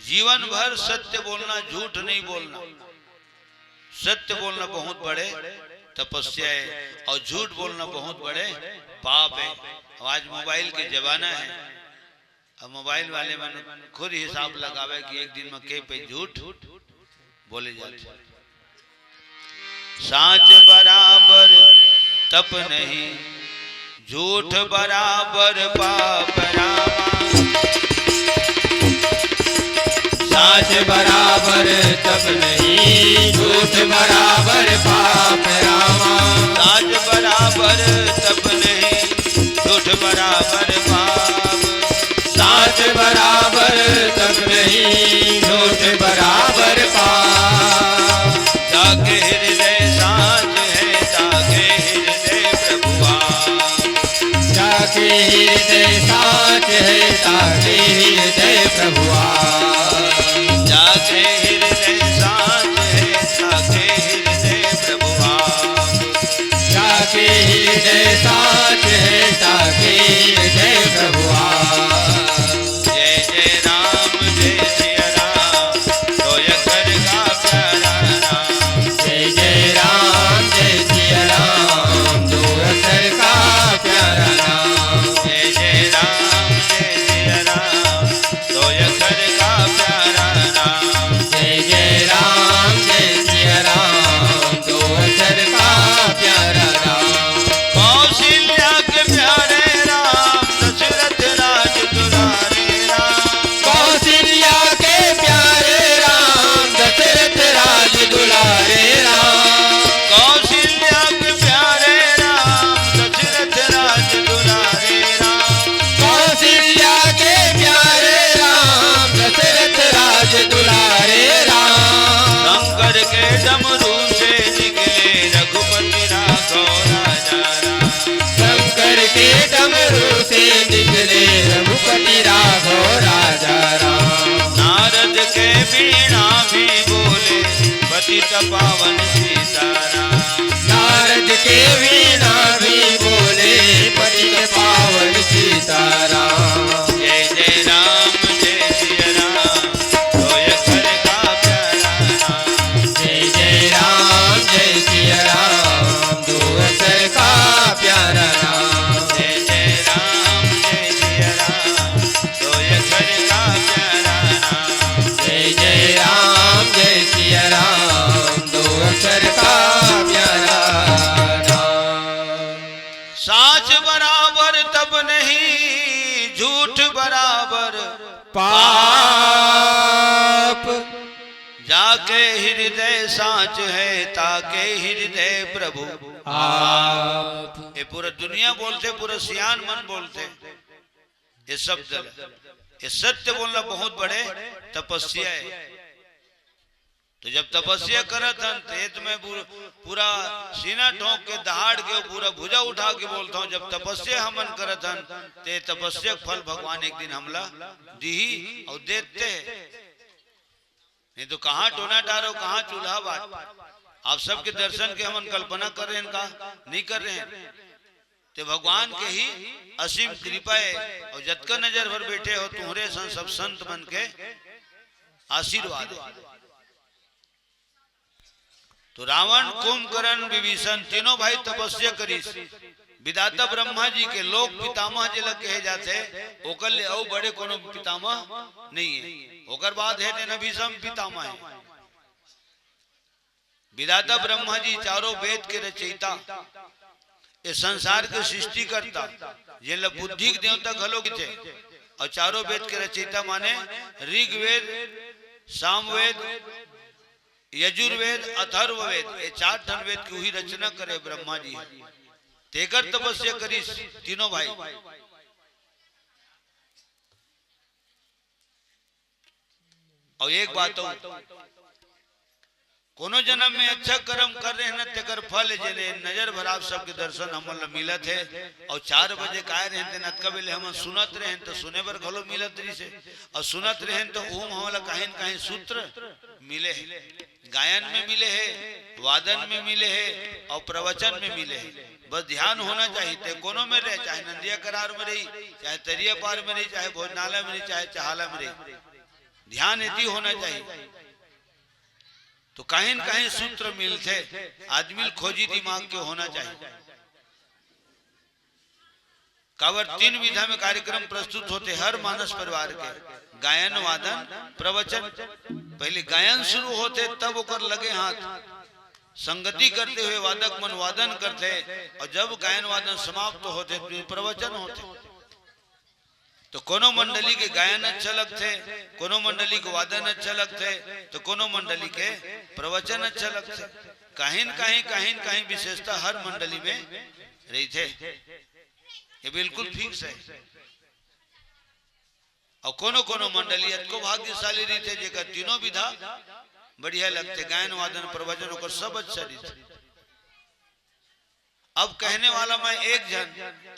जीवन भर सत्य बोलना, झूठ नहीं बोलना। सत्य बोलना बहुत बड़े तपस्या है और झूठ बोलना बहुत बड़े पाप है। आज मोबाइल के जमाना है, अब मोबाइल वाले मैंने खुद हिसाब लगावे कि एक दिन में के पे झूठ बोले जाते। साच बराबर तप नहीं, झूठ बराबर पाप रामा। साच बराबर तप नहीं, झूठ बराबर पाप रामा। साच बराबर तप नहीं, झूठ बराबर पाप। साच बराबर तप नहीं, झूठ बराबर पाप। जाके हृदय साच है, जाके हृदय प्रभुआ। जाके हृदय साच है, जाके हृदय प्रभुआ। जाके हृदय साच है, जाके हृदय प्रभुआ। जाके हृदय साच है, जाके हृदय प्रभुआ। जय जय राम जय सिया राम, सोय कर का प्यारा नाम। जय जय राम जय सिया राम, दो अक्षर का प्यारा नाम। जय जय राम जय सिया राम, सोय कर का प्यारा नाम। जय जय राम जय सिया राम, दो अक्षर का प्यारा नाम। कौशल तब नहीं झूठ बराबर पाप जाके हृदय साच है ताके हृदय प्रभु आप ये पूरा दुनिया बोलते, पूरा सियान मन बोलते, ये शब्द ये सत्य बोलना बहुत बड़े तपस्या है। तो जब तपस्या करत हन तो मैं पूरा सीना ठोक के दहाड़ के पूरा भुजा उठा के बोलता हूँ, जब तपस्या हमन करत हन ते तपस्या फल भगवान एक दिन हमला दी और देते हैं। नहीं तो कहाँ टोना टारो, कहाँ चूल्हा बाट। आप सबके दर्शन के हमन कल्पना कर रहे हैं का नहीं कर रहे हैं, ते भगवान के ही असीम कृपा है। और जतका नजर भर बैठे हो तुम्हारे सब संत बन के आशीर्वाद। तो रावण, कुंभकर्ण, विभीषण तीनों भाई तपस्या करीस। विधाता ब्रह्मा जी के लोक पितामह जिला कहे जाते, ओकर ले और बड़े कोनो पितामह नहीं है। ओकर बाद है तेना भीषम पितामह है। विधाता ब्रह्मा जी चारों वेद के रचयिता, ये संसार के सृष्टि करता, ये बुद्धि के देवता घलो थे। और चारों वेद के रचयिता माने ऋग्वेद, सामवेद, यजुर्वेद, अथर्ववेद, ये 4 ठन वेद की हुई रचना करे ब्रह्मा जी। तेकर तपस्या करी तीनों भाई। और एक बात हो, कोनो जन्म में अच्छा कर्म कर रहे हैं तेकर फल जने नजर भर आप सबके दर्शन हमन मिलत है। और 4 बजे काय रहे नत कबेले हम सुनत रहे तो सुने बर घलो मिलत रही से, और सुनत रहे तो ओम हमला कहीं कहीं सूत्र मिले है, गायन में मिले है, वादन में मिले है और प्रवचन में मिले है। बस ध्यान होना चाहिए, ते कोनो में रहे, चाहे नंदिया करार में रही, चाहे तरिया पार में रही, चाहे भोजनालय में रही, चाहे चहाला में रही, ध्यान इति होना चाहिए। तो कहीं कहीं सूत्र मिलते, आदमी खोजी दिमाग के होना चाहिए। कावर 3 विधा में कार्यक्रम प्रस्तुत होते हर मानस परिवार के, गायन, वादन, प्रवचन। पहले गायन शुरू होते तब ओकर लगे हाथ, संगति करते हुए वादक मन वादन करते, और जब गायन वादन समाप्त होते तो प्रवचन होते। तो कोनो मंडली के गायन अच्छा लगते, कोनो मंडली को वादन अच्छा लगते, तो कोनो मंडली के प्रवचन अच्छा लगते। कहीं कहीं विशेषता हर मंडली में रही थे, ये बिल्कुल फिक्स है। और कोनो कोनो मंडली को भाग्यशाली रही थे जेकर तीनों विधा बढ़िया लगते, गायन, वादन, प्रवचन होकर सब अच्छा रही थे। अब कहने वाला मैं एक जन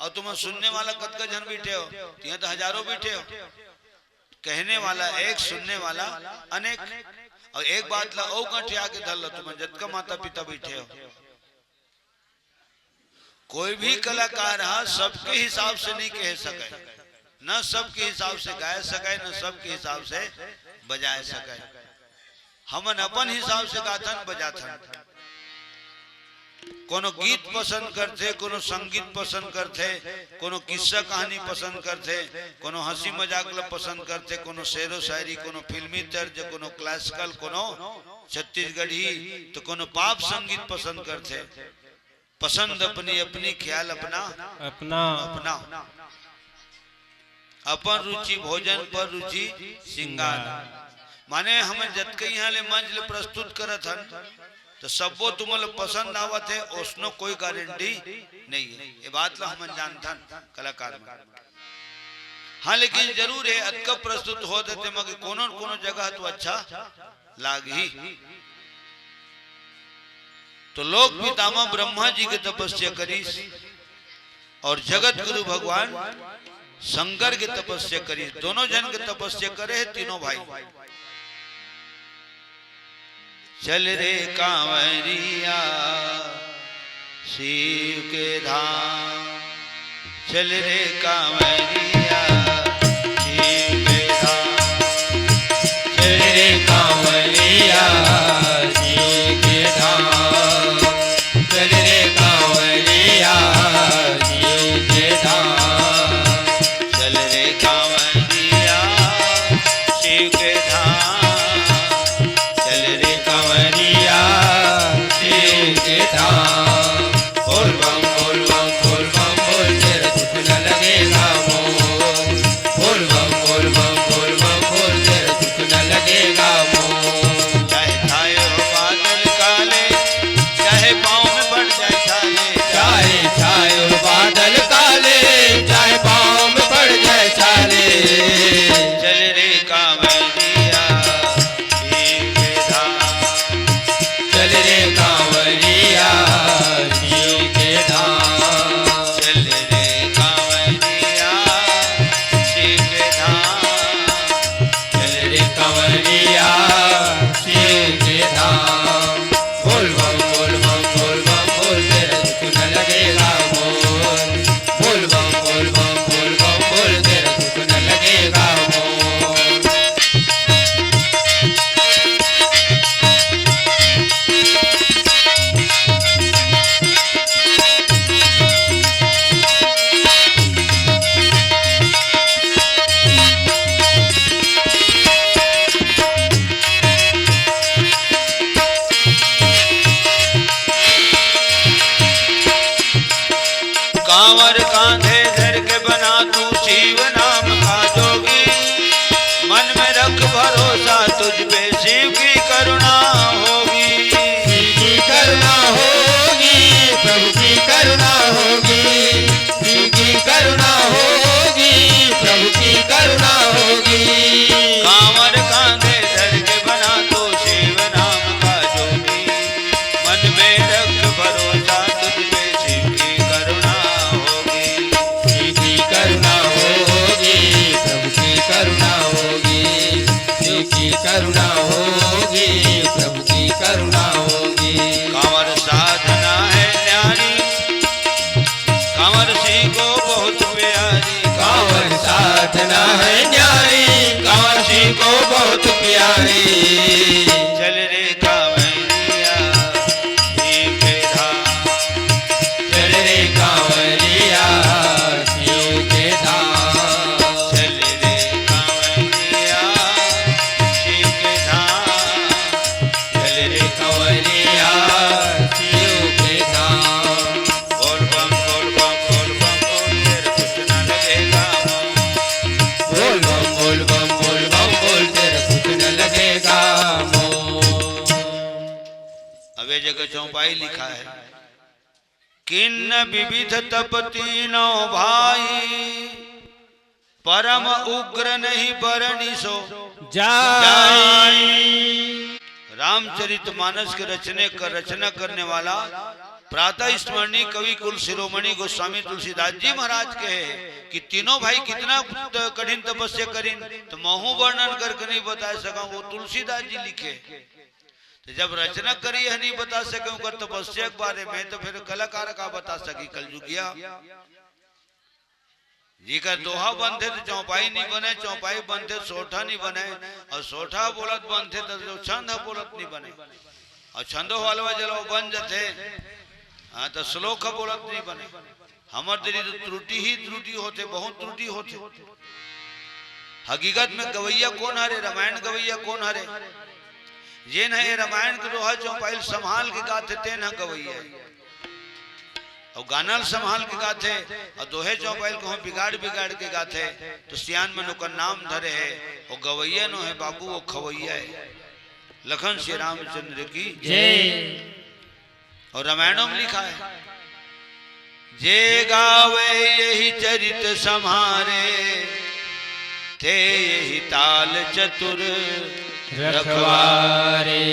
और तुम सुनने वाला कतका जन बैठे हो, यहाँ तो हजारों बैठे हो। कहने वाला एक, सुनने वाला अनेक। और एक बात ला ओ गंठे आके धर लो, तुम जतका माता पिता बैठे हो। कोई भी कलाकार सबके हिसाब से नहीं कह सके, न सबके हिसाब से गाय सके, न सबके हिसाब से बजाए सके। हमन अपन हिसाब से गाथन बजाथन। कोनो गीत पसंद करते, कोनो संगीत पसंद करते, कोनो किस्सा कहानी पसंद करते, कोनो हंसी मजाक पसंद करते, कोनो शेरो शायरी, कोनो फिल्मी तर्ज, कोनो क्लासिकल, कोनो छत्तीसगढ़ी, तो कोनो पाप संगीत पसंद करते। पसंद अपनी अपनी, ख्याल अपना अपना अपना। अपन रुचि भोजन पर रुचि श्रृंगार। माने हम जतके यहाँ ले मंच ले प्रस्तुत करत हन तो सबो तुमल पसंद आवत है, उसनो कोई गारंटी नहीं है। ये बात ला हम जानथन कलाकार में। हाँ लेकिन जरूर है अतका प्रस्तुत हो देते मगर कोनो कोनो जगह तो अच्छा लाग ही। तो लोक पितामह ब्रह्मा जी के तपस्या करी और जगत गुरु भगवान शंकर के तपस्या करी। दोनों जन के तपस्या करे है तीनों भाई। चल रे कांवरिया शिव के धाम, चल रे कांवरिया शिव के धाम, चल रे कांवरिया शिव के धाम, चल रे कांवरिया शिव के धाम, चल रे कांवरिया शिव के धाम, चल रे कांवरिया शिव के धाम। बोल बम बोल बम बोल बम बोल, तेरा दुख न लगे कांवर कांधे धर के बना तू शिव नाम का जोगी, मन में रख भरोसा तुझ पे शिव की करुणा होगी। शिव की करुणा होगी, प्रभु की करुणा होगी, शिव की करुणा होगी, प्रभु की करुणा होगी। कांवर कांधे धर के बना तो शिव नाम का जोगी, मन में रख भरोसा तुझ पे शिव की करुणा होगी। शिव की करुणा होगी, प्रभु की करुणा होगी, शिव की करुणा होगी, प्रभु की करुणा होगी। कांवर साधना है न्यारी, कांवर सिंह को बहुत प्यारी। कांवर साधना है न्यारी, कांवर सिंह को बहुत प्यारी। चल रे कांवरिया शिव के धाम, चल रे कांवरिया शिव के धाम, चल रे कांवरिया शिव के धाम। चल रे कांवरिया शिव के धाम। बोल बम बोल बम बोल बम बोल, तेरे कुछ न लगेगा मोह। बोल बम बोल बम बोल बम बोल, तेरा कुछ न लगेगा मोह। अब ये जगह चौपाई लिखा है, किन्न विविध तप तीनों भाई, परम उग्र नहीं बरनी सो जाई। रामचरितमानस के रचना करने वाला प्रातः स्मरणीय कवि कुल शिरोमणि गोस्वामी तुलसीदास जी महाराज के है कि तीनों भाई कितना कठिन तपस्या करीन, तो महू वर्णन करके नहीं बता सका, वो तुलसीदास जी लिखे। तो जब रचना करी है नहीं बता सके कर तपस्या के बारे में, तो फिर कलाकार का बता सकी कलयुगिया जी का दोहा बनते तो चौपाई नहीं बने, चौपाई बनते सोठा नहीं बने, और सोठा बोलत बनते तो छंद बोलत नहीं बने, और छंदो वालवा जलो बन जाते हाँ तो श्लोक बोलत नहीं बने। हमर देरी तो त्रुटि ही त्रुटि होते, बहुत त्रुटि होते। हकीकत में गवैया कौन हरे, रामायण गवैया कौन हरे, ये न रामायण के दोहा चौपाई संभाल के गाते ते न गवैया, और गानल संभाल के गाते, और दोहे चौपाइल को हम बिगाड़ बिगाड़ के गाते, तो सियान में नुका नाम धरे है, और गवैया नो है बाबू वो खवैया है। लखन श्री रामचंद्र की जय। और रामायणों में लिखा है, जे गावे यही चरित सम्हारे, थे यही ताल चतुर रखवारे।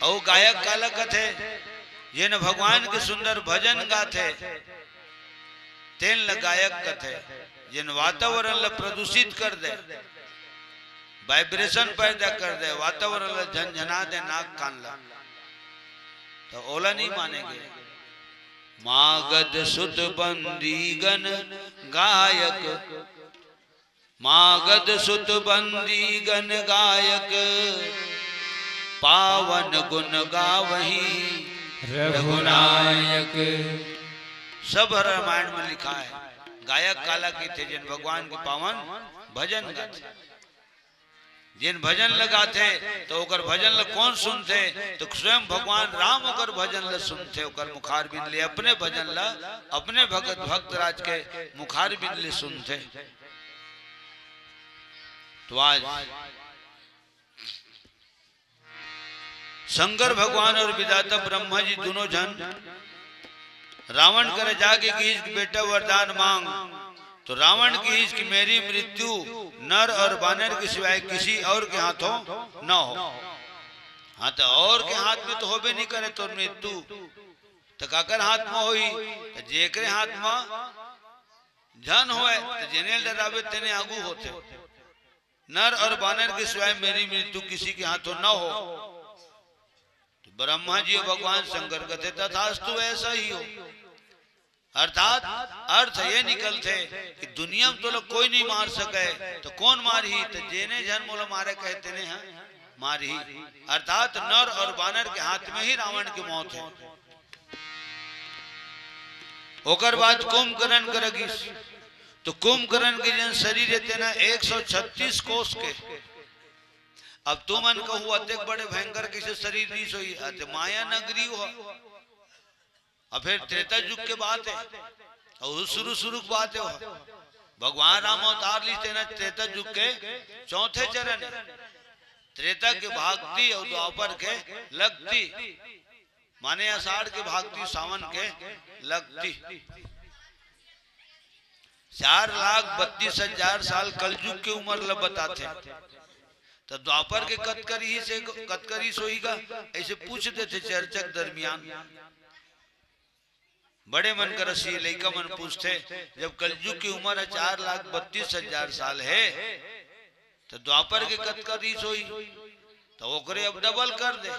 और गायक काला कथे, जिन भगवान के सुंदर भजन गाथे, तेन ल गायक कथे। जिन वातावरण ल प्रदूषित कर दे, वाइब्रेशन पैदा कर दे, वातावरण ल झंझना दे नाक कान ला, तो ओला नहीं मानेंगे। मागध सुत बंदी गण गायक, मागध सुत बंदी गण गायक, पावन गुण गावही रघुनायक। सब रामायण में लिखा है। गायक काला की थे जिन भगवान के पावन भजन गाते, जिन भजन लगाते तो ओकर भजन ल कौन सुनते, तो स्वयं भगवान राम ओकर भजन ल सुनते, ओकर मुखार बिंद ले अपने भजन ल अपने भगत भक्त राज के मुखार बिंद ले सुनते। तो आज शंकर भगवान और विधाता ब्रह्मा जी दोनों जन रावण करे जाके कि इसकी बेटा वरदान मांग, तो रावण की इसकी मेरी मृत्यु नर और बानर के सिवाय किसी और के हाथों न हो। हाँ तो और के हाथ में तो होबे नहीं करे तो मृत्यु, तो काकर हाथ में होई, तो जेकरे हाथ में जन होए तो जेने डरावे तेने आगू होते। नर और बानर के सिवाय मेरी मृत्यु किसी के हाथों न हो। तो ब्रह्मा जी और भगवान शंकर कहते तथास्तु ऐसा ही हो। अर्थात अर्थ ये निकलते कि दुनिया में तो लोग कोई नहीं मार सके, तो कौन मारी, तो जेने जन मोला मारे कहते ने हैं मारी। अर्थात नर और बानर के हाथ में ही रावण की मौत है। ओकर बाद कुंभकर्ण करेगी, तो कुंभकर्ण के जन शरीर रहते ना 136 कोष के। अब तुम मन कहू अत्यक बड़े भयंकर किसे शरीर नहीं सोई, माया नगरी हो। और फिर त्रेता युग के बात है, और शुरू शुरू की बात है वो। भगवान राम अवतार ली ना त्रेता युग के चौथे चरण। त्रेता के भागती और द्वापर के लगती, माने आषाढ़ के भागती सावन के लगती। 4,32,000 साल कलयुग की उम्र बताते। तो द्वापर के कतकरी सोईगा ऐसे पूछते थे चर्चक दरमियान। बड़े मन कर रसी लड़का मन पूछते, जब कलयुग की उम्र 4,32,000 साल है तो द्वापर के कतकरी सोई, तो ओकरे अब डबल कर दे।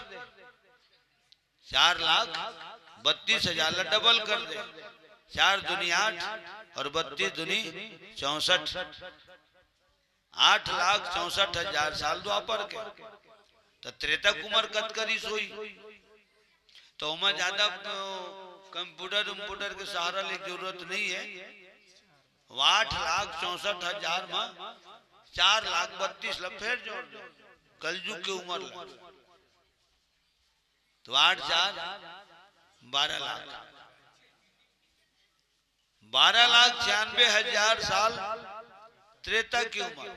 4,32,000 डबल कर दे। 4 दूनी 8 और 32 दूनी 64, 8,64,000 साल द्वापर के। तो त्रेता उम्र कतकरी सोई, तो मैं ज्यादा कंप्यूटर के सहारा ले जरूरत नहीं है। 8,64,000 में 4,32,000 फिर जोड़ दो कलयुग की उम्र। तो 8 4 12 लाख, 12,96,000 साल त्रेता की उम्र।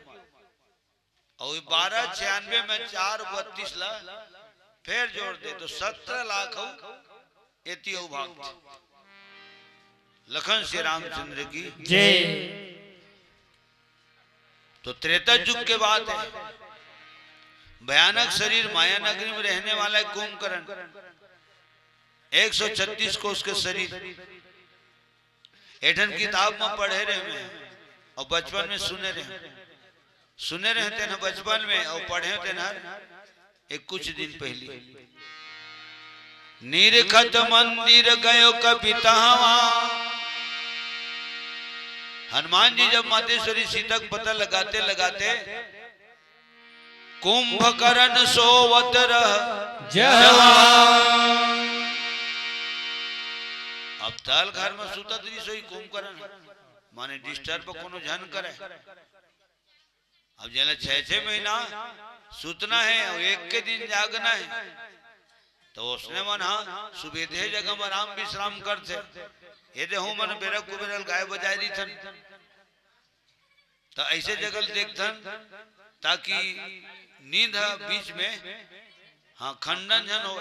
और 12,96 में 4,32 लाख फिर जोड़ दे तो 17 लाख भाग। लखन श्री रामचंद्र की जय। तो त्रेता युग के बाद है भयानक शरीर माया नगरी में रहने वाला है कुंभकर्ण। 136 कोष के शरीर। एठन किताब में पढ़े रहे हैं और बचपन में सुने रहते ना बचपन में, और पढ़े थे ना एक कुछ दिन पहले। निरखत मंदिर गयो कपितावा। हनुमान जी जब मातेश्वरी सीता का पता लगाते लगाते कुंभकर्ण सोवत रह अब ताल घर में सुतत रही सोई कुंभकर्ण, माने डिस्टर्ब कोनो झन करे। अब जला 6-6 महीना सुतना है और एक के दिन जागना है, तो उसने मन सुबेदे जगह में आराम विश्राम करते। ये देखो मन बेरक कुबेरल गाय बजाय रही थन, तो ऐसे जगह देखथन ताकि नींद बीच में खंडन जन हो।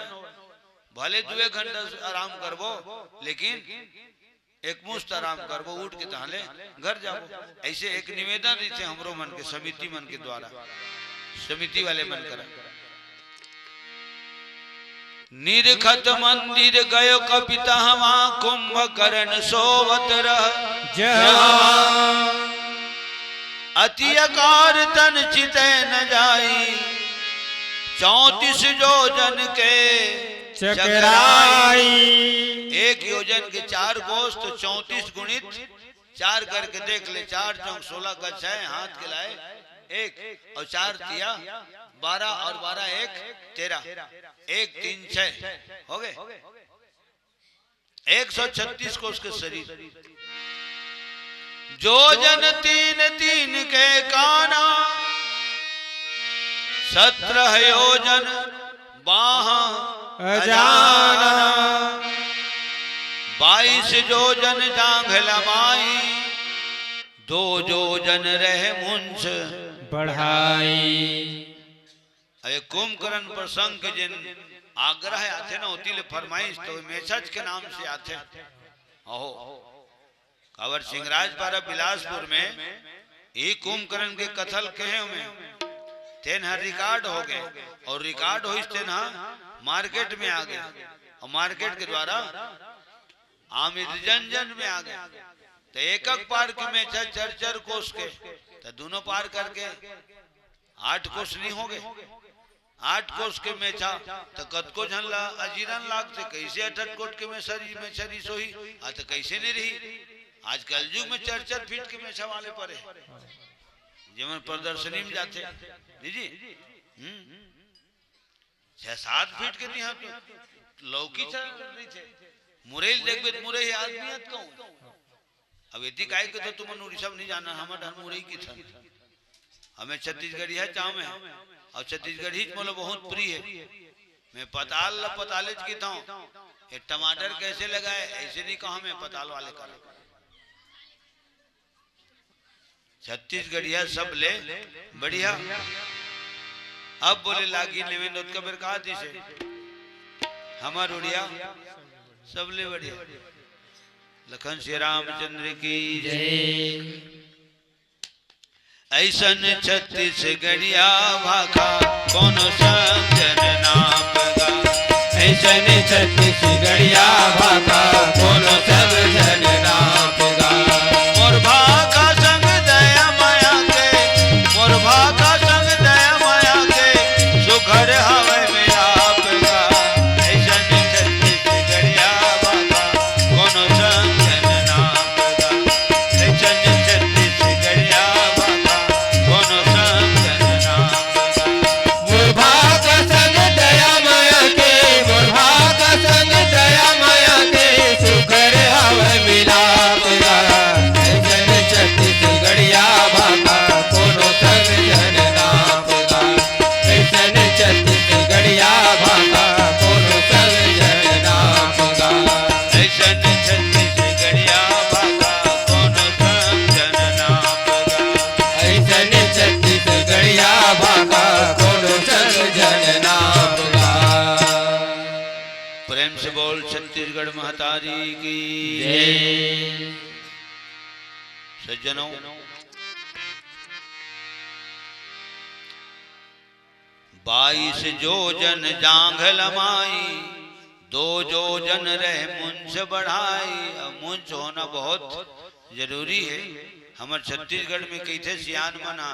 भले 2 घंटा आराम करबो, लेकिन एक मुश्त आराम करबो, उठ के तहले घर जाओ। ऐसे एक निवेदन रही थे हमरो मन के समिति मन के द्वारा, समिति वाले मन कर। निरखत मंदिर गयो कपितावा। कुंभकर्ण सोवत रह अति अकार तन चिते न जाई। 34 योजन के चकराई। 1 योजन के 4 कोस, तो 34 गुणित 4 करके देख ले। 4 चौक 16 का 6 हाथ के लाए 1 और 4 तिया 12 और 12 1 13, 1 3 6 हो गए। 136 कोस के शरीर। योजन 3-3 के काना। 17 योजन बाह अजाना। 22 योजन जांघ लंबाई। 2 योजन रहे मुंछ बढ़ाई। अरे कुंभकर्ण प्रसंग के जिन आग्रह आते ना होती ले फरमाइश, तो मेछज के नाम से आते। ओहो कावर सिंहराज पारा बिलासपुर में ये कुंभकर्ण के कथल कहे में तेन रिकॉर्ड हो गए, और रिकॉर्ड हो तेन मार्केट में आ गए, और मार्केट के द्वारा आमिर जन में आ गए। तो एक पार में 4 कोस के, तो दोनों पार करके 8 कोस नहीं हो गए। 8 कोस के मेछा तो कतको झन ला अजीरन लाग से कैसे 8 कोट के में शरीर सोही आ तो कैसे नहीं रही। आज कल युग में 4-4 फीट के मेछा वाले पड़े जीवन प्रदर्शनी में जाते जी 6-7 फीट के नहीं लौकी मुरई देखबे मुरई आदमी कहूँ। अब यदि काय के तो तुम उड़ीसा नहीं जाना, हमारे ढन मुरई की था। हमें छत्तीसगढ़ी है चाव में, और छत्तीसगढ़ी मतलब बहुत प्रिय है। मैं पताल की था, ये टमाटर कैसे लगाए ऐसे नहीं कहा, मैं पताल वाले कर छत्तीसगढ़िया सब ले बढ़िया। अब बोले लागी लेवे का बेर कहा दिसे हमार उड़िया सब ले बढ़िया। लखन श्री रामचंद्र की जय। ऐसन छत्तीसगढ़िया भाखा कोनो समझन ना पगा। ऐसन छत्तीसगढ़िया भाखा कोनो समझन ना पगा। मोर भाखा संग दया माया के, मोर भाखा संग दया माया के, सुखर हवे मेरा पगा। ऐसन छत्तीसगढ़िया भाखा कोनो समझन ना पगा। ऐसन छत्तीसगढ़िया भाखा कोनो समझन ना पगा। मोर भाखा संग दया माया के, मोर भाखा संग दया माया के, सुखर हवे मिलाप गा। ऐसन छत्तीसगढ़िया भाखा कोनो समझन ना पगा। ऐसन छत्तीसगढ़िया भाखा कोनो समझन ना पगा। ऐसन छत्तीसगढ़िया भाखा कोनो समझन ना पगा। ऐसन छत्तीसगढ़िया भाखा कोनो समझन ना पगा। प्रेम से बोल छत्तीसगढ़ महतारी की जय। सज्जनों, बाईस जोजन जांघ लमाई, दो जोजन रह मुंछ बढ़ाई। अब मुंछ होना बहुत जरूरी है। हमारे छत्तीसगढ़ में कैसे सियान मना,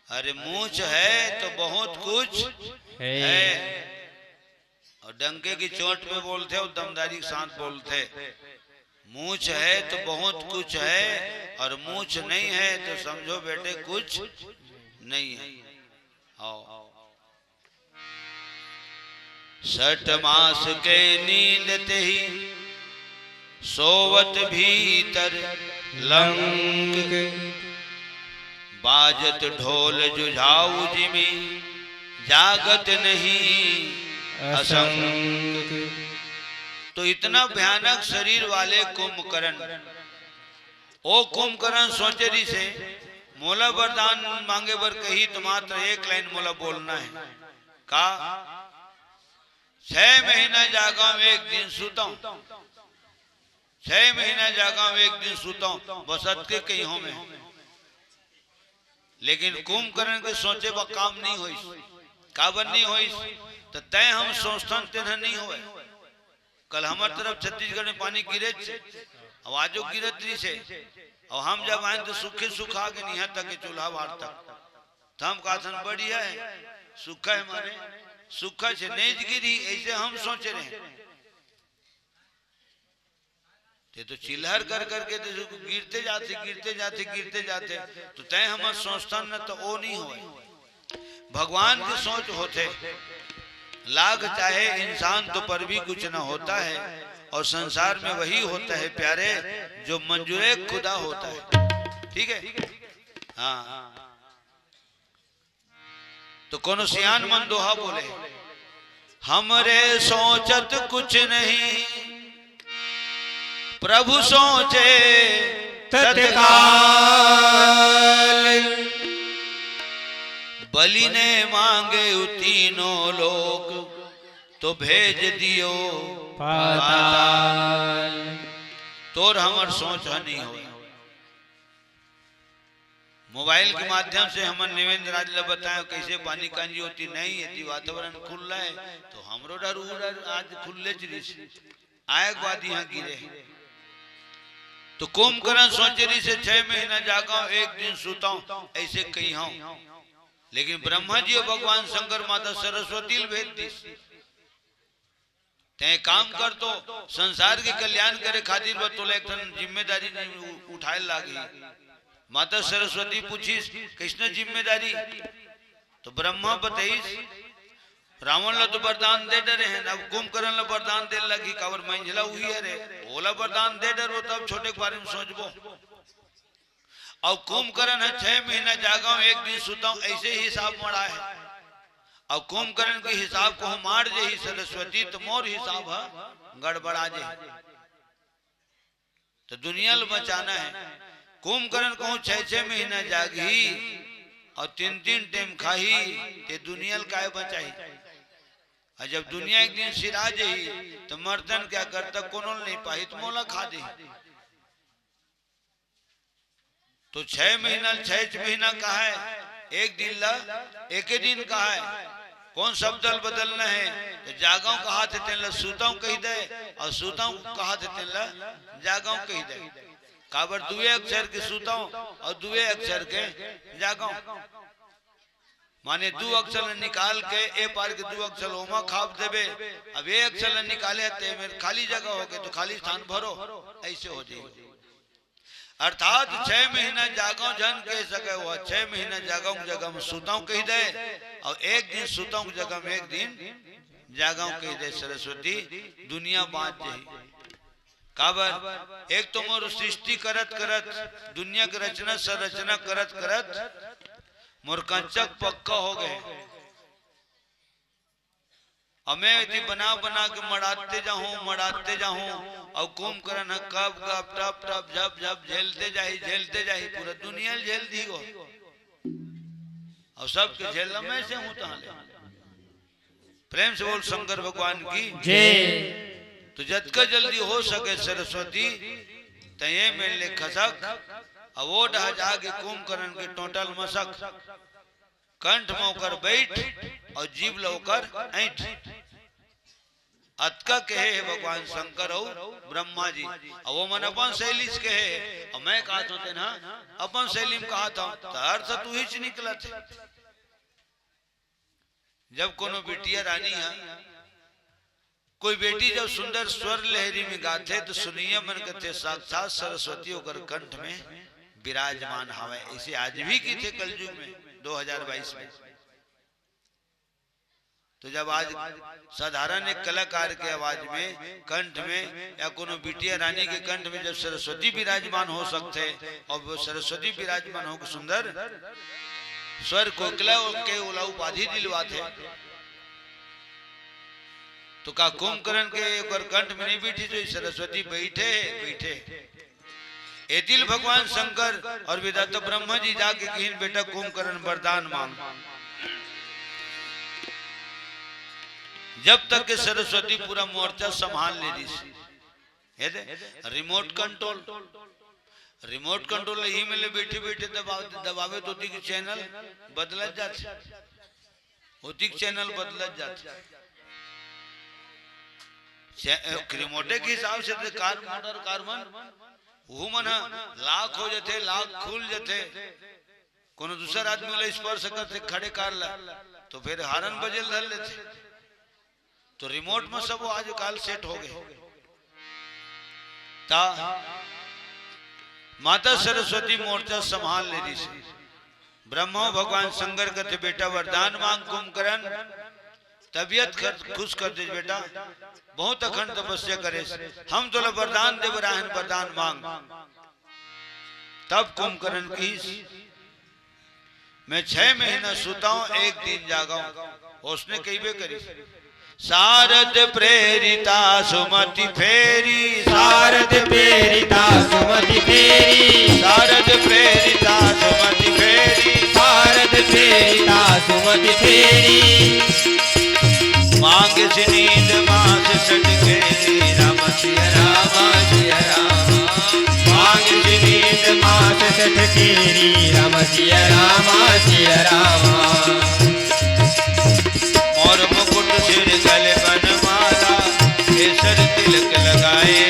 अरे मूछ है तो बहुत कुछ है। और डंके की चोट पे बोलते और दमदारी के साथ बोलते। मूछ है तो बहुत कुछ है, और मूछ नहीं है तो समझो बेटे कुछ नहीं है। आओ। 6 मास के नींद ते ही, सोवत भीतर लंक। बाजत ढोल जुझाऊ जिमी, जागत नहीं असंग। तो इतना भयानक शरीर वाले कुंभकर्ण, ओ कुंभकर्ण सोचे रही से मोला वरदान मांगे बर कही तो मात्र एक लाइन मोला बोलना है। का 6 महीना जागा में एक दिन सुता हूं, 6 महीना जागा में एक दिन सुता हूं, बस अटके कहीं हो में। लेकिन कुंभकर्ण के सोचे वह काम नहीं हुई, काबर नहीं हुई तो तय हम सोचतन तेना नहीं हुए। कल हमारे तरफ छत्तीसगढ़ में पानी गिरे थे, आवाजों गिरत रही से, और हम जब आए तो सूखे सुखा के नहीं तक चूल्हा बार तक। तो हम कहा बढ़िया है, सूखा है मारे सूखा से नहीं गिरी, ऐसे हम सोचे रहे। ते तो चिल्हर कर करके तो गिरते जाते गिरते जाते गिरते जाते, तो तय हम सोचता न तो वो नहीं हुए। भगवान की सोच होते, लाख चाहे इंसान तो पर भी कुछ न होता है, और संसार में वही होता है प्यारे जो मंजूरे खुदा होता है। ठीक है, हाँ। तो कोनो सियान मन दोहा बोले, हमरे सोचत कुछ नहीं, प्रभु सोचे तत्काल। बलि ने मांगे तीनों लोग, तो भेज दियो पाताल। तोर हमर सोच नहीं हो। मोबाइल के माध्यम से हमन निवेंद्र राज ने बताया कैसे पानी कांजी होती नहीं, यदि वातावरण खुला है तो हमरो डर आज खुले चली आए बाद यहाँ गिरे। तो कुंभकर्ण सोचे रही से 6 महीना जागा एक दिन सुता हूं, ऐसे कही हूं। लेकिन ब्रह्मा जी और भगवान शंकर माता सरस्वती भेज दी, ते काम कर तो संसार के कल्याण करे खातिर बतौले एक जिम्मेदारी उठाए लागी। माता सरस्वती पूछी कृष्ण जिम्मेदारी, तो ब्रह्मा बताइस रावण ला तो वरदान दे डरे हैं, अब कुंभकर्ण ला वरदान दे लगी कावर मंझला हुई है रे, ओला वरदान दे डरो तब छोटे के बारे में सोचबो। और कुंभकर्ण है 6 महीना जागा एक दिन सुता हूं, ऐसे ही हिसाब मरा है। और कुंभकर्ण के हिसाब को हम मार जे सरस्वती, तो मोर हिसाब है गड़बड़ा जे। तो दुनिया ल बचाना है कुंभकर्ण को 6-6 महीना जागी और 3-3 टाइम खाही ते दुनिया काय बचाई। और जब दुनिया एक दिन सिरा जाई तो मर्दन क्या करता कोनो नहीं पाही तो मोला खा दे। तो 6 महीना कहा है, एक दिन ला एक ही दिन कहा है, कौन शब्द बदलना है। तो जागाओ कहा थे तेन ला सूताओ कही दे और सूताओ कहा थे तेन ला जागाओ कही दे। काबर दुए अक्षर के सूताओ और दुए अक्षर के जागाओ, माने 2 अक्षर निकाल के ए पार के 2 अक्षर ओमा खाप देवे। अब ये अक्षर निकाले ते मेरे खाली जगह हो गए तो खाली स्थान भरो, ऐसे हो जाएगी। अर्थात 6 महीना जागाओ जन कह सके हुआ 6 महीना जागाओ जगह में सूताओ कही दे और एक दिन सूताओ जगह में एक दिन जागाओ कही दे। सरस्वती दुनिया बांट जाए। काबर एक तो मोर सृष्टि करत करत दुनिया की रचना संरचना करत करत मोर कंचक पक्का हो गए। मैं बना के मड़ाते जाऊं और कुंभकर्ण कब कब टप टप जब जब झेलते जाही पूरा दुनिया झेल दी गो और सबके झेल मैं से हूं ताले। प्रेम से बोल शंकर भगवान की जय। तो जतका जल्दी हो सके सरस्वती तये में ले खसक और वो डह जाके कुंभकर्ण के टोटल मसक कंठ मोकर बैठ और जीव लौकर ऐठ। अतका कहे है भगवान शंकर और ब्रह्मा जी और वो मन अपन शैली से कहे और मैं कहा होते ना अपन शैली में कहा था तो अर्थ तू ही निकला थे। जब कोनो बिटिया रानी है कोई बेटी जब सुंदर स्वर लहरी में गाते तो सुनिए मन कहते साक्षात सरस्वती होकर कंठ में विराजमान हवे। इसे आज भी की थे कलयुग में 2022 में। तो जब आज साधारण एक कलाकार के आवाज में कंठ में या कोनो बिटिया रानी के कंठ में जब सरस्वती विराजमान हो सकते और वो सरस्वती विराजमान हो सुंदर स्वर कोकिला के उला उपाधि दिलवाते तो का कुंभकर्ण के कंठ में नहीं बैठी जो सरस्वती बैठे एतिल भगवान शंकर और विधाता ब्रह्मा जी जाके कहीं बेटा कुंभकर्ण वरदान मांग। जब तक के सरस्वती पूरा मोर्चा संभाल ले रही रिमोट कंट्रोल ही में ले बैठे दबावे तो चैनल बदलत जाते चैनल बदलत जाते रिमोटे के हिसाब से कार मोटर कार्बन वो मन लाख हो जाते लाख खुल जाते कोनो दूसरा आदमी वाला स्पर्श करते खड़े कार ला तो फिर हारन बजल धर लेते। तो रिमोट में सब आज काल सेट हो गए। ता माता सरस्वती मोर्चा संभाल ले रही से ब्रह्मा भगवान शंकर कहते बेटा वरदान मांग कुंभकर्ण तबियत खुश कर दे बेटा बहुत अखंड तपस्या करे हम तो वरदान देव राहन वरदान मांग। तब कुंभकर्ण की मैं 6 महीना सुताऊं एक दिन जागाऊं उसने कही बे करी। शारद प्रेरिता सुमति फेरी शारद प्रेरिता सुमति फेरी शारद प्रेरिता सुमति फेरी शारद प्रेरिता सुमति फेरी मांग से नींद मास सटके राम सिया राम मांग से नींद मास सटके राम सिया राम और मुकुट सिर गले बनमाला केसर तिलक लगाए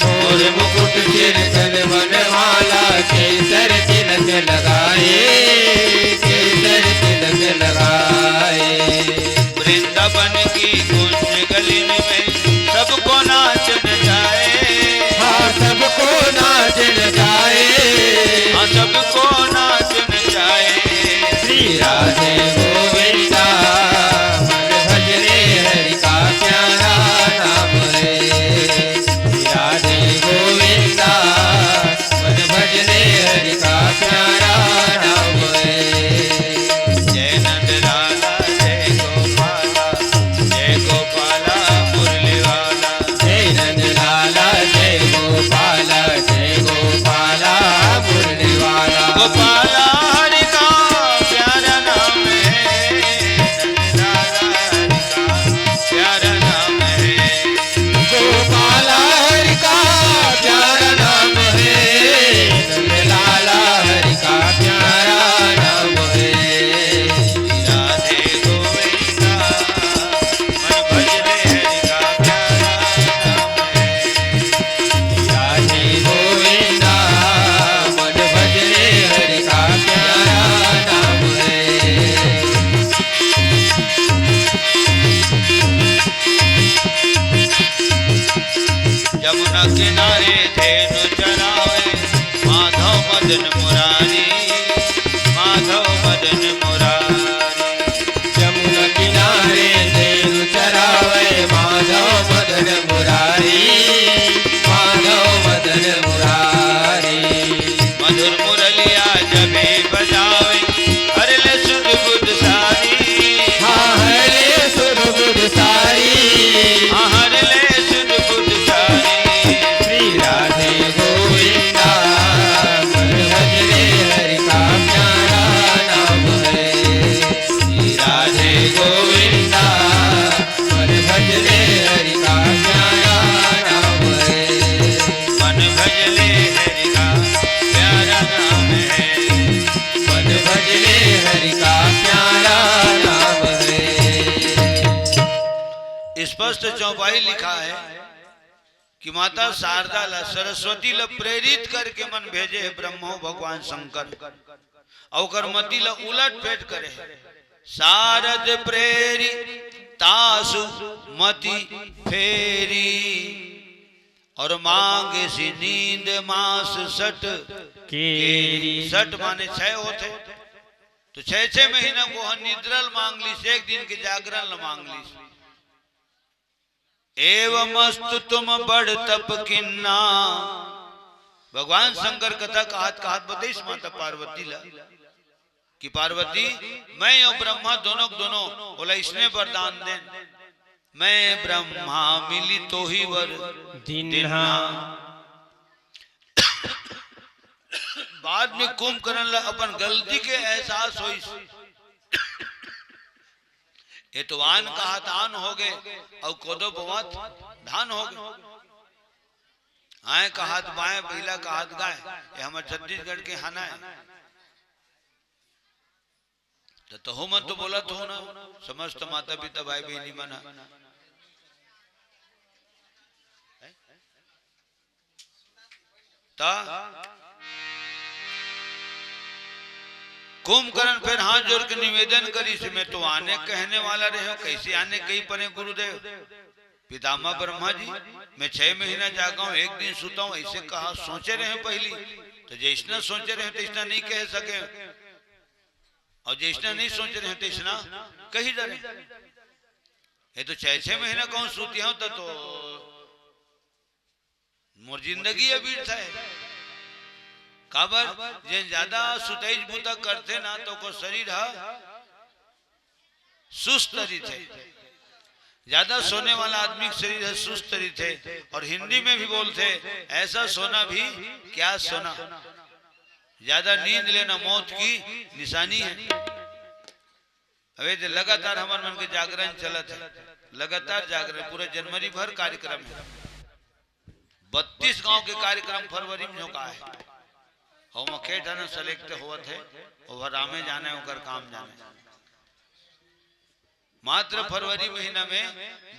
और मुकुट सिर गले बनमाला केसर तिलक लगाए वृंदावन की गुंज गली में सबको नाचन जाए हाँ सबको नाचन जाए हाँ सबको यमुना किनारे धेनु चरावे माधव मदन मुरारी माधव मदन मुरारी यमुना किनारे धेनु चरावे माधव मदन मुरारी माधव मदन मुरारी मधुर मुरलिया जबे बजावे हरले सुध बुध सारी हाँ हरले सुध बुध सारी हरले सुध बुध सारी श्री राधे गोविंदा मन भजरे हरि का प्यारा नाम है श्री राधे गोविंदा मन भजरे हरि का प्यारा नाम है मन भजले हरि का प्यारा नाम है मन भजरे हरि का प्यारा नाम है। स्पष्ट चौपाई लिखा है कि माता शारदा ला सरस्वती ला प्रेरित करके मन भेजे है ब्रह्मो भगवान शंकर अवकर मति ला उलट पेट करे शारद प्रेरी तासु मति फेरी और मांगे सी नींद मास सट केरी सट माने 6 होते तो 6 महीना को निद्रल मांग ली एक दिन के जागरण ल मांग ली एवं मस्तु तुम बड़ तप किन्ना भगवान शंकर कथा कहत बतेश माता पार्वती ला कि पार्वती मैं और ब्रह्मा दोनों बोला इसने वरदान दे मैं ब्रह्मा मिली तो ही वर दिन्हा बाद में कुंभकर्ण ला अपन गलती के एहसास होई ये तो आन कहा तान हो गए और कोदो बवत धान हो गए आए कहात बाएं पहला कहात गाय ये हमारे छत्तीसगढ़ के हाना है तो हो मत तो बोला तो ना समस्त माता पिता भाई बहनी मना ता कुंभकर्ण फिर हाथ जोड़ के निवेदन करी से मैं तो आने कहने वाला रहे कैसे आने कहीं परे गुरुदेव पितामह ब्रह्मा जी मैं 6 महीना जागा हूँ एक दिन सुता हूँ ऐसे कहा सोचे रहे पहली तो जैसना सोचे रहे तो इसना नहीं कह सके और जैसना नहीं सोचे रहे तो इसना कही जा रहे ये तो 6 महीना कहूँ सूती हूँ तो मोर जिंदगी अभी था काबर जे ज्यादा सुतेज बुता करते ना तो को शरीर सुस्त थे ज्यादा सोने वाला आदमी शरीर है सुस्त थे और हिंदी में भी बोलते ऐसा सोना भी क्या सोना ज्यादा नींद लेना मौत की निशानी है अबे लगातार हमारे मन के जागरण चलत है लगातार जागरण पूरे जनवरी भर कार्यक्रम है 32 गांव के कार्यक्रम फरवरी में होगा है हम अकेठन सेलेक्ट होवत है और रामे जाने होकर काम जाने मात्र फरवरी महीना में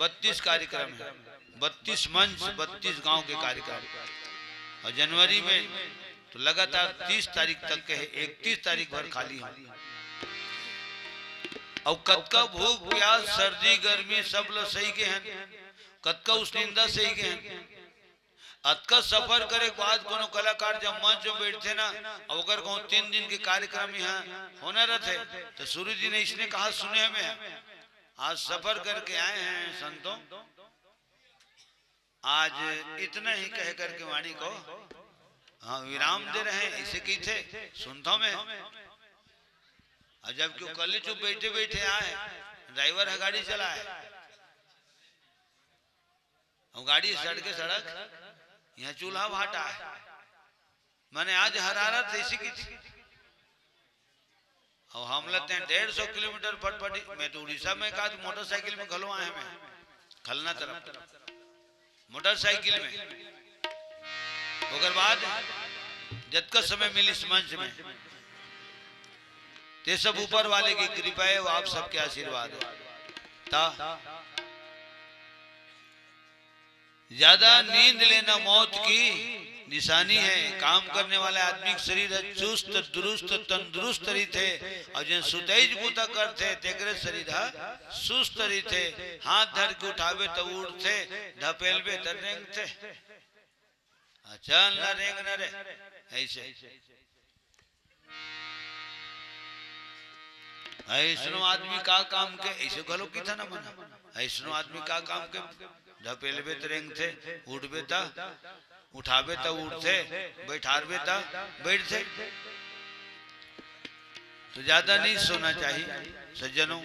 32 कार्यक्रम है 32 मंच 32 गांव के कार्यक्रम और जनवरी में तो लगातार 30 तारीख तक के है 31 तारीख भर खाली है और कतका भूख प्यास सर्दी गर्मी सब लोग सही के हैं कतका उस निंदा सही के हैं अतका सफर करे बाद कोनो कलाकार जब मंच में बैठते ना अगर कहूँ 3 दिन के कार्यक्रम यहाँ होना रहते तो सूर्य जी ने इसने कहा सुने हमें आज सफर करके आए हैं संतों आज इतना ही कह करके वाणी को हाँ विराम दे रहे हैं इसे की थे सुनता में जब क्यों कल चुप बैठे बैठे आए ड्राइवर है गाड़ी चलाए गाड़ी सड़क यहाँ चूल्हा भाटा है मैंने आज हरारत ऐसी की थी और हम लगते हैं 150 किलोमीटर फटफटी मैं तो उड़ीसा में कहा मोटरसाइकिल में घलो आए मैं खलना तरफ मोटरसाइकिल में बाद जब का समय मिली इस मंच में ते सब ऊपर वाले की कृपा है वो आप सबके आशीर्वाद है ज्यादा नींद लेना मौत की निशानी है काम करने वाले आदमी का शरीर है चुस्त दुरुस्त तंदुरुस्त रही थे और जिन सुतेज बूता करते तेकरे शरीर है सुस्त रही थे हाथ धर के उठावे तो उड़ते ढपेलबे तो रेंगते अच्छा न रेंग न रे ऐसे ऐसनो आदमी का काम के ऐसे गलो की था ना मना ऐसनो आदमी का काम के ढपेलबे त रेंग थे उठबे ता उठाबे ता उठते बैठारबे ता बैठते तो ज्यादा नहीं सोना चाहिए सज्जनों।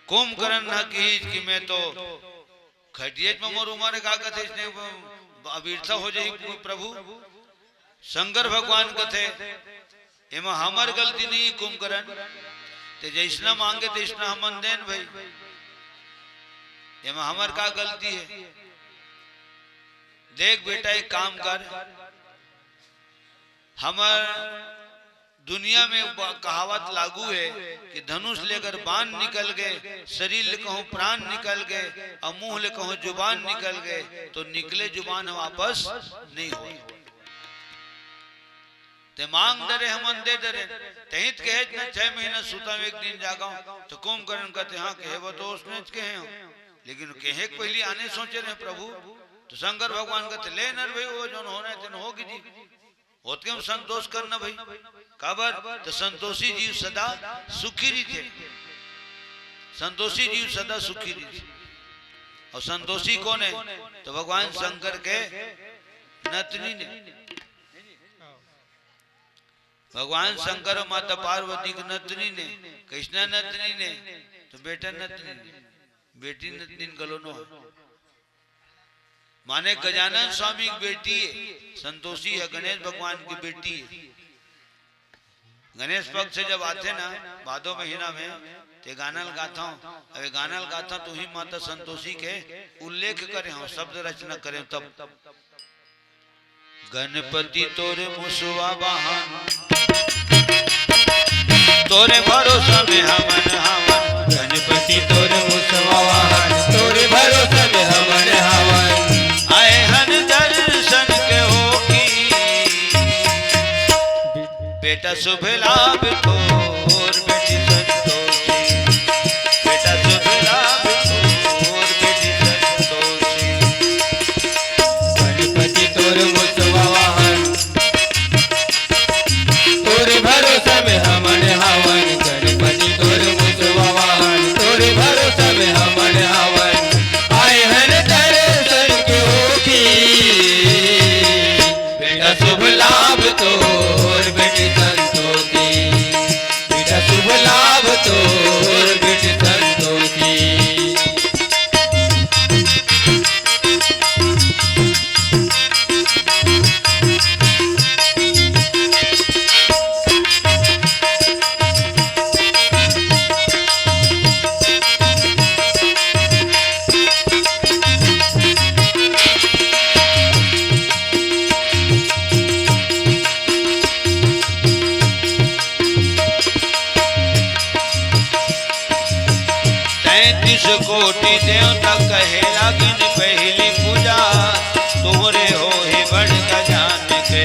कुंभकर्ण न कीज कि मैं तो खटिए में मोर उमारे का कथे इसने अवीरता हो जाई प्रभु शंकर भगवान कथे एमा हमर गलती नहीं कुंभकर्ण ते जैसना मांगे तैसना हमन देन भाई एमा हमर का गलती है। देख बेटा एक काम कर हमर दुनिया में कहावत लागू है कि धनुष लेकर बाण निकल गए शरीर ले कहूं प्राण निकल गए और मुंह ले कहूं जुबान निकल गए तो निकले जुबान वापस नहीं हो ते मांग डरे हम दे डरे तहित कहे न 6 महीना सुता में एक दिन जागा तो कुंभकर्ण कहते हाँ कहे वो तो उसने कहे हो लेकिन कहे पहले आने सोचे रहे प्रभु तो शंकर भगवान कहते ले नर भाई वो जो होना है होगी जी होते हम संतोष करना भाई काबर तो संतोषी जीव सदा सुखी रही थे संतोषी जीव सदा सुखी रही थे और संतोषी कौन है तो भगवान शंकर के नतनी ने भगवान शंकर और माता पार्वती की नतनी ने कृष्णा नतनी ने तो बेटा नतनी ने बेटी नतनी गलो नो माने गजानन स्वामी की बेटी है संतोषी है गणेश भगवान की बेटी है। गणेश पक्ष से जब आते ना भादो महीना में ते गानल गाथा हूं अबे गानल गाथा तो ही माता संतोषी के उल्लेख करें हम शब्द रचना करें तब गणपति तोरे मुसवा वाहन तोरे भरोसा में हमन हवन गणपति तोरे मुसवा वाहन तोरे भरोसा में हमन हवन आए हन दर्शन के होगी बेटा शुभ लाभ तोर बेटी संतोषी बेटा शुभ लाभ तोर बेटी संतोषी गणपति तोरे मुसवा वाहन तोरे भरोसा में हमन हवन गणपति तोरे मुसवा वाहन तोरे भरोसा में हमन हवन आए हन दर्शन के होगी बेटा शुभ लाभ तोर बेटी संतोषी बेटा शुभ लाभ तोर बेटी संतोषी कोटि देवता कहे लगिन पहली पूजा तोरे हो ही बड़ गजान के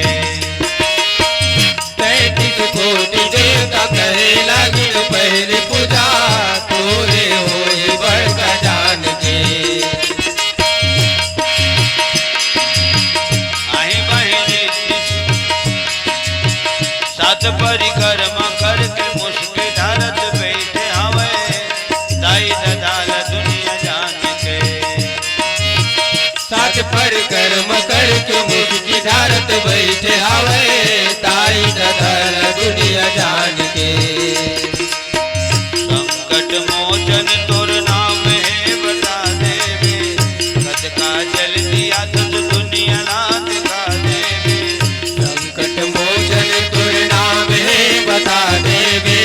33 कोटि देवता कहे लगिन पहली पूजा तोरे हो ही बड़ गजान के आई बहिनी सात परिक्रमा करके मुश्किल धरत बैठे हवे दाई ददाल दुनिया जान के सात परिक्रमा करके मुझकी धारत बैठे हवे ताई ददल दुनिया जान के संकट मोचन तोर नाम है बता देवे कद का जल दिया तुझ दुनिया ना दिखा देवे संकट मोचन तोर नाम है बता देवे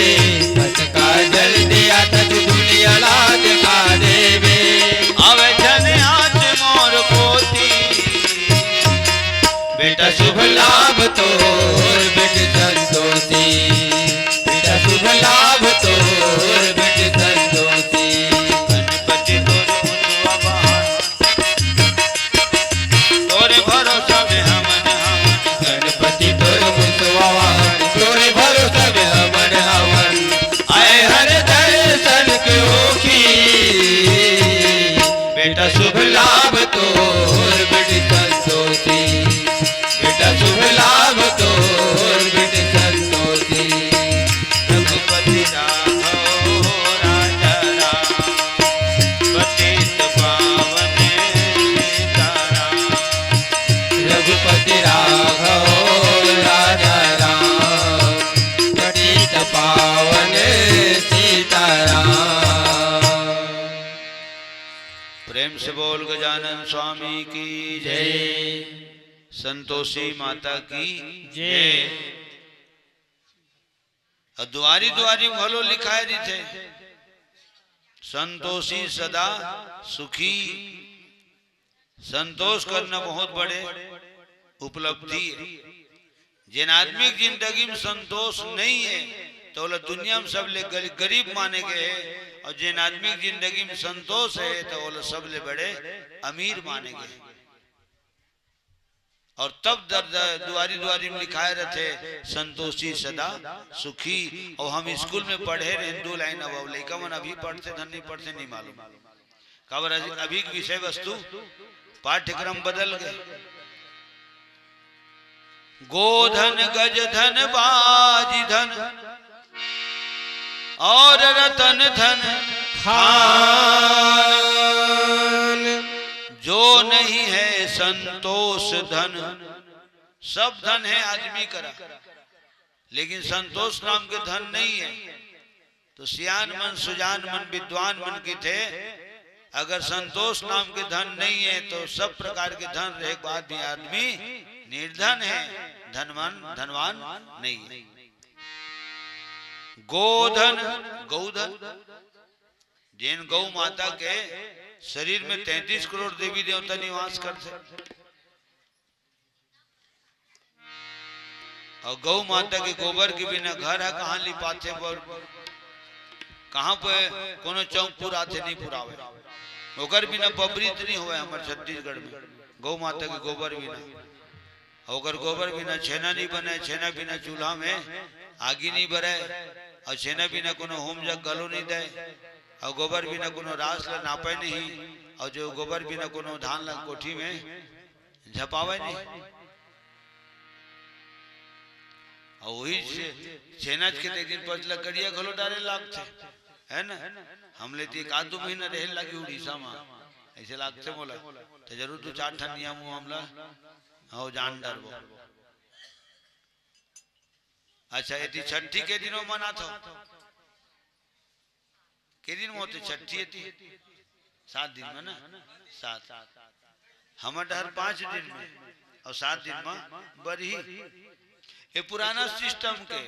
कद का जल दिया तुझ दुनिया ला दिखा देवे अवे जन आज मोर पोती बेटा शुभ लाभ तोर बेटी संतोषी बेटा शुभ लाभ तोर बेटी संतोषी गणपति तोर मुसवा वाहन तोरे भरोसा में हमन हवन गणपति तोर मुसवा वाहन तोरे भरोसा में हमन हवन आए हर दर्शन के होखी बेटा शुभ लाभ तोर बेटी संतोषी प्रेम से बोल गजानन स्वामी की जय। संतोषी माता की जय। और दुआरी दुआरी भलो लिखाए दी थे, संतोषी सदा सुखी। संतोष करना बहुत बड़े उपलब्धि है। जिन आदमी की जिंदगी में संतोष नहीं है तो बोला दुनिया में सब ले गरीब माने गए हैं, और जिन आदमी की जिंदगी में संतोष है तो बोला सब ले बड़े अमीर माने गए। और तब दुआरी दुआरी में लिखाए रहते संतोषी सदा सुखी। और हम स्कूल में पढ़े हिंदू लाइन अब लड़का मन अभी पढ़ते धन नहीं पढ़ते नहीं मालूम खबर। अभी विषय वस्तु पाठ्यक्रम बदल गए। गोधन गज धन बाजी धन और रतन धन खान, जो नहीं है संतोष धन। सब धन है आदमी करा, लेकिन संतोष नाम के धन नहीं है। तो सियान मन सुजान मन विद्वान मन के थे, अगर संतोष नाम के धन नहीं है तो सब प्रकार के धन रहे बाद भी आदमी निर्धन है, धनवान नहीं है। गोधन गौधन, जिन गौ माता के शरीर में 33 करोड़ देवी देवता निवास करते, और गौ माता के गोबर के बिना घर है कहाँ लिपाते, कहाँ पे कोनो चौक पुराते नहीं पुरावे, ओकर बिना पबरीत नहीं हुआ हमारे छत्तीसगढ़ में। गौ माता के गोबर बिना, ओकर गोबर बिना छेना नहीं बने, छेना बिना चूल्हा में आगी नहीं भरे, और छेना बिना कोनो होम जग गलो नहीं दे, और गोबर बिना कोनो रास ला नापे नहीं, और जो गोबर बिना कोनो धान ला कोठी में झपावे नहीं। और वही छेना के दिन पर लकड़िया घलो डाले लागते है ना। हम लेते एक आध 2 महीना रहे लगी उड़ीसा में ऐसे लागते बोला तो जरूर 2-4 ठन नियम मामला हो जान डर वो। अच्छा यदि छठी के दिनों मना था के दिन मोते छठी थी 7 दिन में ना, 7 हमारे हर 5 दिन में और 7 दिन में बरही। ये पुराना सिस्टम के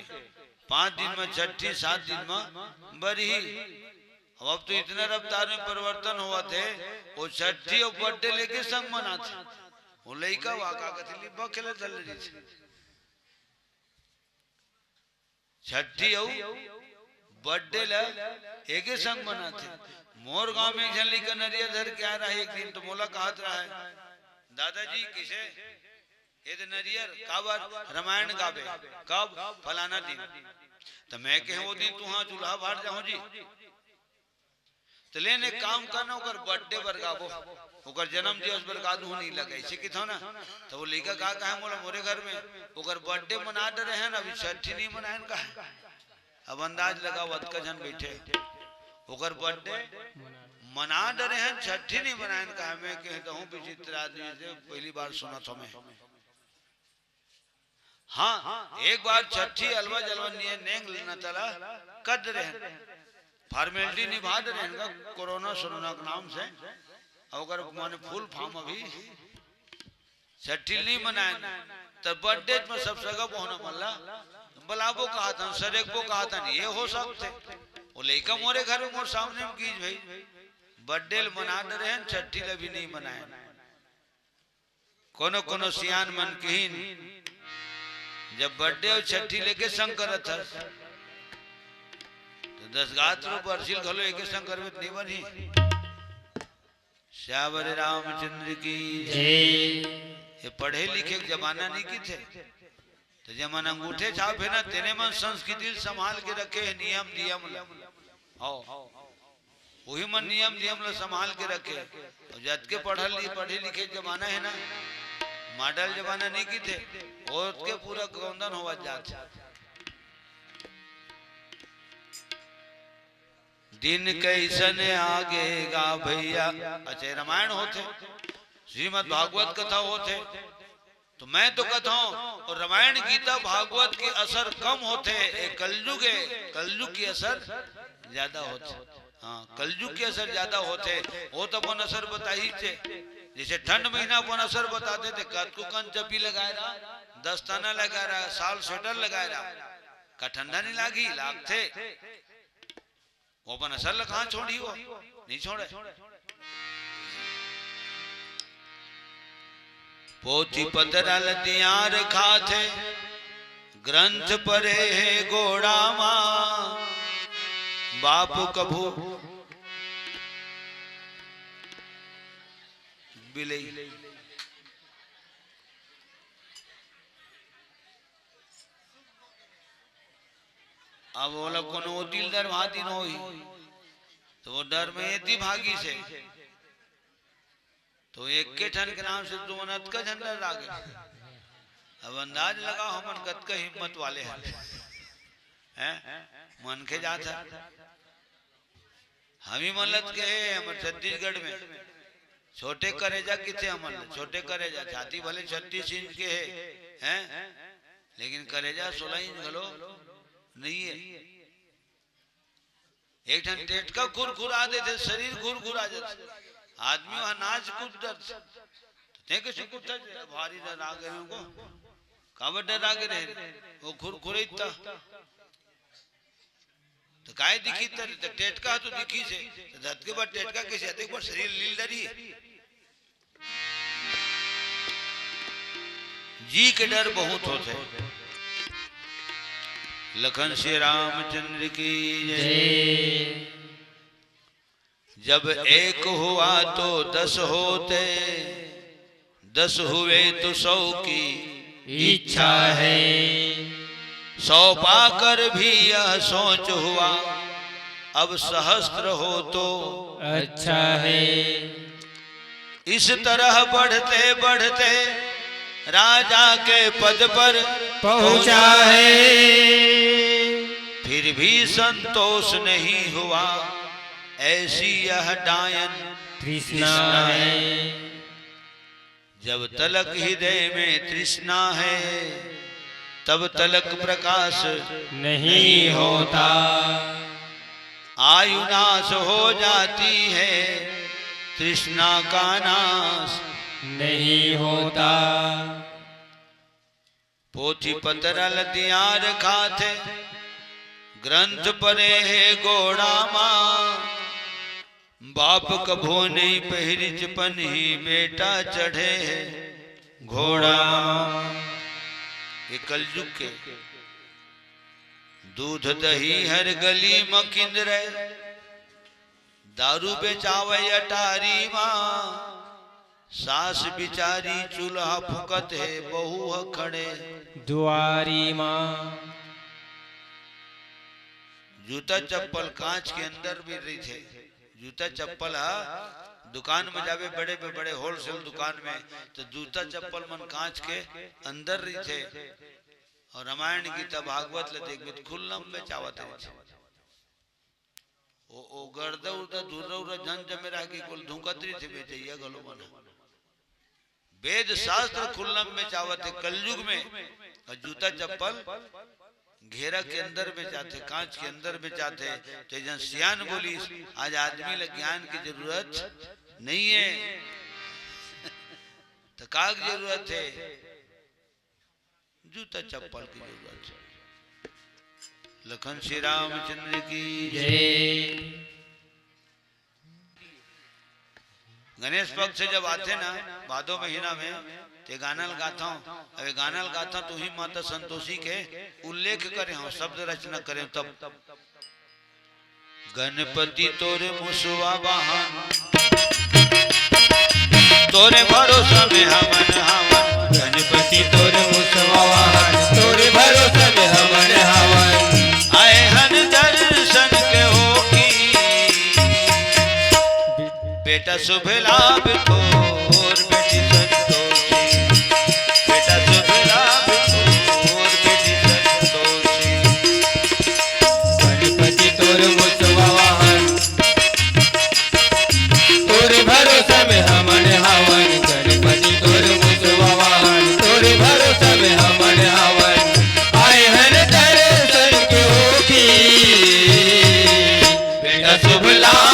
5 दिन में छठी 7 दिन में बरही। अब तो इतना रफ्तार में परिवर्तन हुआ थे, वो छठी और बर्थडे लेके संग मनाते। वो लड़का वाका कथली बखेले चल रही थी छठी और बर्थडे ला एक ही संग मनाते। मोर गांव में एक लड़का नरिया धर के आ रहा है एक दिन, तो मोला कहत रहा है दादाजी किसे ये नरियर काबर रामायण गावे कब फलाना दिन। तो मैं कहे वो दिन तू हाँ चूल्हा भार जाओ जी, तो लेने काम करना ओकर बर्थडे पर गाबो, ओकर जन्म दिवस पर गादू नहीं लगे ऐसे कि था ना। तो वो लड़का का कहा मोला मोरे घर में ओकर बर्थडे मना डे रहे हैं, अभी छठी नहीं मनाए का। अब अंदाज लगा वतका जन बैठे ओकर बर्थडे मना डे रहे हैं, छठी नहीं मनाए का। मैं कहता हूँ विचित्र आदमी से पहली बार सुना था मैं। हाँ एक बार छठी अलवा जलवा नेंग लेना चला कर रहे फॉर्मेलिटी निभा रहे हैं कोरोना सोरोना के नाम से। अगर माने फुल फॉर्म अभी छठी नहीं मनाए तो बर्थडे में सब जगह होना मल्ला बलाबो कहा था सरेक को कहा था ये हो सकते। वो लड़का मोरे घर में मोर सामने में कीज भाई बर्थडे मना रहे हैं, छठी भी नहीं मनाए। कोनो कोनो सियान मन कहीन जब बर्थडे और छठी लेके संग करत था तो 10 गात रो बरसिल घलो एके संग करबे नहीं बनी। श्यावर रामचंद्र की जय। ये पढ़े लिखे जमाना नहीं की थे, तो जमाना अंगूठे छाप है ना तेने मन संस्कृति संभाल के रखे है, नियम नियम वही मन नियम नियम ला संभाल के रखे। और जद के पढ़े लिखे जमाना है ना, मॉडल जमाना नहीं की थे, और के पूरा गौंदन हुआ जाता। दिन कैसन आगेगा भैया। अच्छा रामायण होते, श्रीमद् भागवत कथा होते, तो मैं तो कहता हूँ और रामायण गीता भागवत के असर कम होते, कलयुग है, कलयुग की असर ज्यादा होते। हाँ कलयुग के असर ज्यादा होते हो तो अपन असर बताई थे। जैसे ठंड महीना अपन असर बताते थे कद को कन चपी लगाए रहा, दस्ताना लगा रहा, साल स्वेटर लगाए रहा, का ठंडा नहीं लागी लागते वो अपन असर कहाँ छोड़ी हो, नहीं छोड़े। पोथी पदरल दियार खाते ग्रंथ परे है गोड़ा मां बापू कभू बिलई अब वो लोग को नो दिल डर भाती न हुई तो वो डर में इतनी भागी से तो एक के ठन के नाम से तुम अनत का झंडा लागे। अब अंदाज लगाओ हम गत का हिम्मत वाले हैं मन के जाता हम ही मलत के हमारे छत्तीसगढ़ में छोटे करेजा किथे अमल छोटे करेजा छाती भले 36 इंच के हैं लेकिन करेजा 16 इंच गलो नहीं है। एक ठन टेट का खुरखुरा देते शरीर खुरखुरा जाता आदमी वहां नाच कूद डर कैसे कुत्ता भारी डर आ गए उनको कावड़ डर आ गए वो खुरखुरे इतना तो काय दिखी तो टेटका तो दिखी से तो धत के बाद टेटका कैसे आते पर शरीर लील डरी जी के डर बहुत होते। लखन श्री रामचंद्र की जय। जब एक हुआ तो 10 होते 10 हुए तो 100 की इच्छा है 100 पाकर भी यह सोच हुआ अब सहस्त्र हो तो अच्छा है। इस तरह बढ़ते बढ़ते राजा के पद पर पहुंचा है फिर भी संतोष नहीं हुआ ऐसी यह डायन तृष्णा है। जब तलक हृदय में तृष्णा है तब तलक प्रकाश नहीं होता आयु नाश हो जाती है तृष्णा का नाश नहीं होता। पोथी पतरल दियार खाते ग्रंथ परे है गोड़ा मां बाप कभो नहीं पहरिच पन्ही बेटा चढ़े है घोड़ा। ये कलयुग के दूध दही हर गली मकिंद्र दारू बेचावे अटारी मां सास बिचारी चूल्हा फुकत है बहू खड़े दुआरी मां। जूता चप्पल कांच के अंदर भी रही थे जूता चप्पल दुकान में जावे बड़े में बड़े होलसेल दुकान में तो जूता चप्पल मन कांच के अंदर रही थे और रामायण गीता भागवत ले खुल्लम में चावत है ओ गर्दा उर्दा दूर उर्दा जन जमे रह के कुल धुंकतरी थे बेचे ये गलो बना वेद शास्त्र खुल्लम में चावत है कलयुग में और जूता चप्पल घेरा के अंदर में जाते कांच के अंदर में जाते तो जन सियान बोली आज आदमी ले ज्ञान की जरूरत नहीं है तो का जरूरत है जूता चप्पल की जरूरत है। लखन श्री रामचंद्र की जय। गणेश पक्ष से जब आते ना भादो महीना में ते गानल गाता हूँ अबे गानल गाता तो ही माता संतोषी के उल्लेख करें हम शब्द रचना करें तब गणपति तोरे मुसवा वाहन तोरे भरोसा में हमन हवन गणपति तोरे मुसवा वाहन तोरे भरोसा में हमन हवन आए हन दर्शन के हो की बेटा शुभ लाभ को और बेटी संतोषी बेटा शुभ लाभ को और बेटी संतोषी। गणपति तोरे मुसवा वाहन तोरे भरोसा में हमन हवन गणपति तोरे मुसवा वाहन तोरे भरोसा में हमन हवन आए हन दर्शन के होगी बेटा शुभ लाभ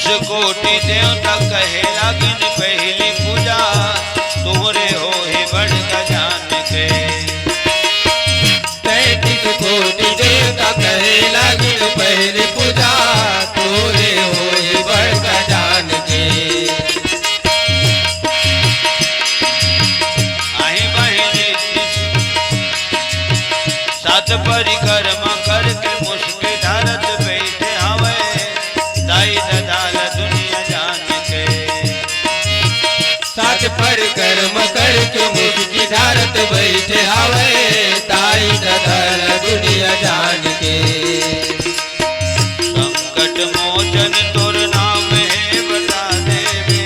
मुस कोटि देवता कहे लागिन पहली पूजा तोरे हो ही बड़ गजान के 33 कोटि देवता कहे लागिन पहली पूजा तोरे होए बड़ गजान के आही बहिनी सात परिक्रमा करके मुस्के धारत बैठे हवे दाई ददाल दुनिया जान के सात परिक्रमा करके मुस्की धारत बैठे हवे ताई ददल दुनिया जान के संकट मोचन तोर नाम है बता देवे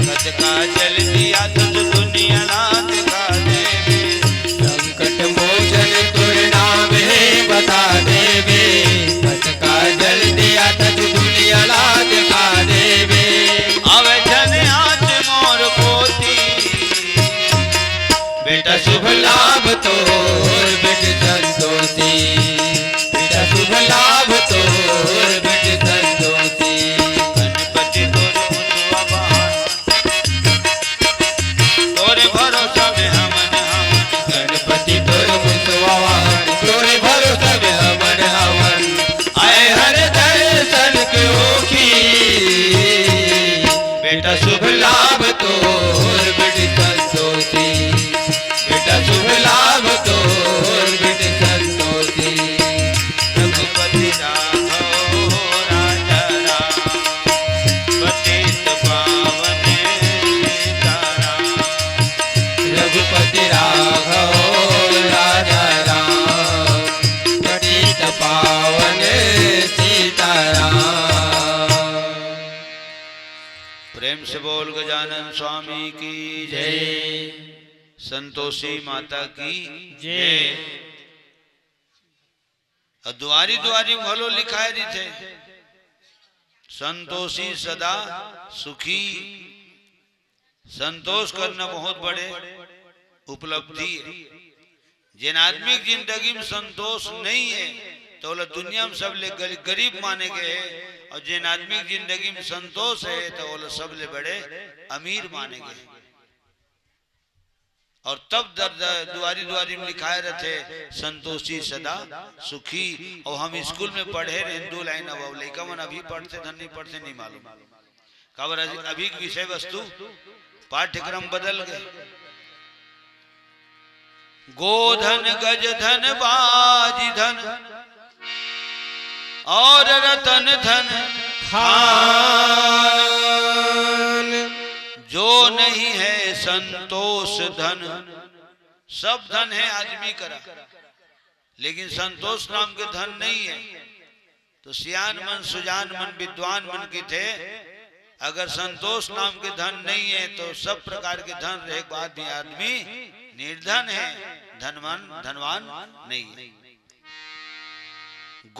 कद का जल दिया तुझ दुनिया ना दिखा देवे संकट मोचन तुर नाम है बता देवे कट का जल दिया तज दुनिया ला दिखा देवे अवे जन आज मोर पोती बेटा शुभ लाभ तोर बिट संतोषी बेटा शुभ लाभ तोर बिट संतोषी गणपति तोर मुझवा बहार तोरे भरोसा में हमन हमन गणपति तोर मुसवाहन तोरे भरोसा में हमन हवन आए हर दर्शन के होखी बेटा शुभ लाभ तोर बिट संतोषी बेटा शुभ लाभ तोर बिट संतोषी रघुपति राघव राजा राम पतित पावन सीताराम रघुपति राघव राजा राम पतित पावन सीताराम प्रेम से बोल गजानन स्वामी की जय संतोषी माता की जय द्वारी द्वारी भलो लिखाए दी थे संतोषी सदा सुखी संतोष करना बहुत बड़े उपलब्धि है जिन आदमी की जिंदगी में संतोष नहीं है तो बोला दुनिया में सब ले गरीब माने गए हैं और जिन आदमी की जिंदगी में संतोष है तो बोला सब ले बड़े अमीर माने गए और तब दुआरी दुआरी में लिखाए रहते संतोषी सदा सुखी और हम स्कूल में पढ़े हिंदू लाइन अब लड़का मन अभी पढ़ते धन नहीं पढ़ते नहीं मालूम खबर अभी विषय वस्तु पाठ्यक्रम बदल गए गोधन गज धन बाजी धन और रतन धन खान जो नहीं है संतोष धन सब धन है आदमी करा लेकिन संतोष नाम के धन नहीं है तो सियान मन सुजान मन विद्वान मन के थे अगर संतोष नाम के धन नहीं है तो सब प्रकार के धन रहे बाद भी आदमी निर्धन है धनवान नहीं है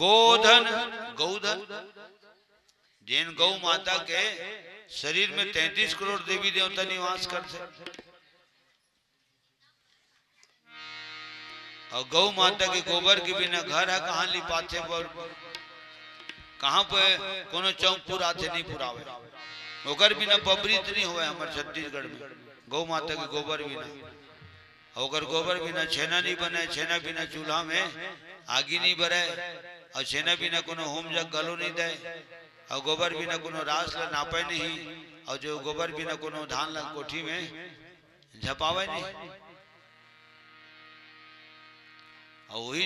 गोधन गौधन जैन गौ माता के शरीर में 33 करोड़ देवी देवता निवास करते और गौ माता के गोबर के बिना घर है कहाँ लिपाते पर कहाँ पे कोनो चौक पुराते नहीं पुरावे ओकर बिना पबरीत नहीं हुआ हमारे छत्तीसगढ़ में गौ माता के गोबर बिना ओकर गोबर बिना छेना नहीं बने छेना बिना चूल्हा में आगी नहीं भरे और छेना बिना कोनो होम जग गलो नहीं दे और गोबर बिना कोनो रास ला नापे नहीं और जो गोबर बिना कोनो धान ला कोठी में झपावे नहीं और वही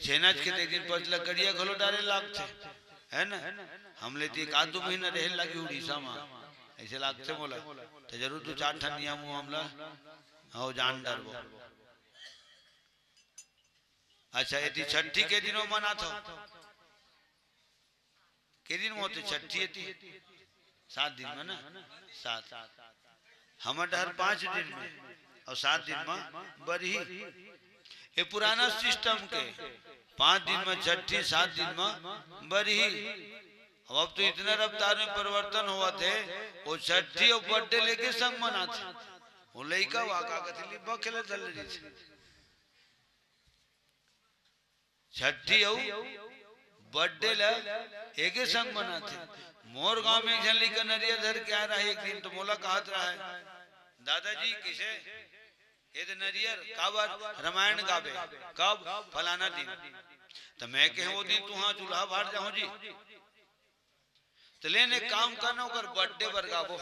छेना के दिन पर लकड़िया घलो डाले लागते है ना हम लेते एक आध 2 महीना रहे लगी उड़ीसा में ऐसे लागते बोला तो जरूर 2-4 ठन नियम मामला हो जान डर वो अच्छा यदि छठी के दिनों मना था के दिन मोते छठी थी 7 दिन में ना 7 हमारे हर 5 दिन में और 7 दिन में बरही ये पुराना सिस्टम के 5 दिन में छठी 7 दिन में बरही अब तो इतना रफ्तार में परिवर्तन हुआ थे वो छठी और बर्थडे लेके संग मनाते वो लड़का वाका कथली बखेले चल रही थी छठी और बर्थडे ला एक ही संग मनाते। मोर गांव में झन लेकर नरिया धर के आ रहा है एक दिन, तो मोला कहत रहा है दादाजी किसे ये तो नरियर काबर रामायण गावे कब फलाना दिन, तो मैं कहे वो दिन तू हाँ चूल्हा भार जाओ जी, तो लेने काम करना ओकर बर्थडे पर गाबो,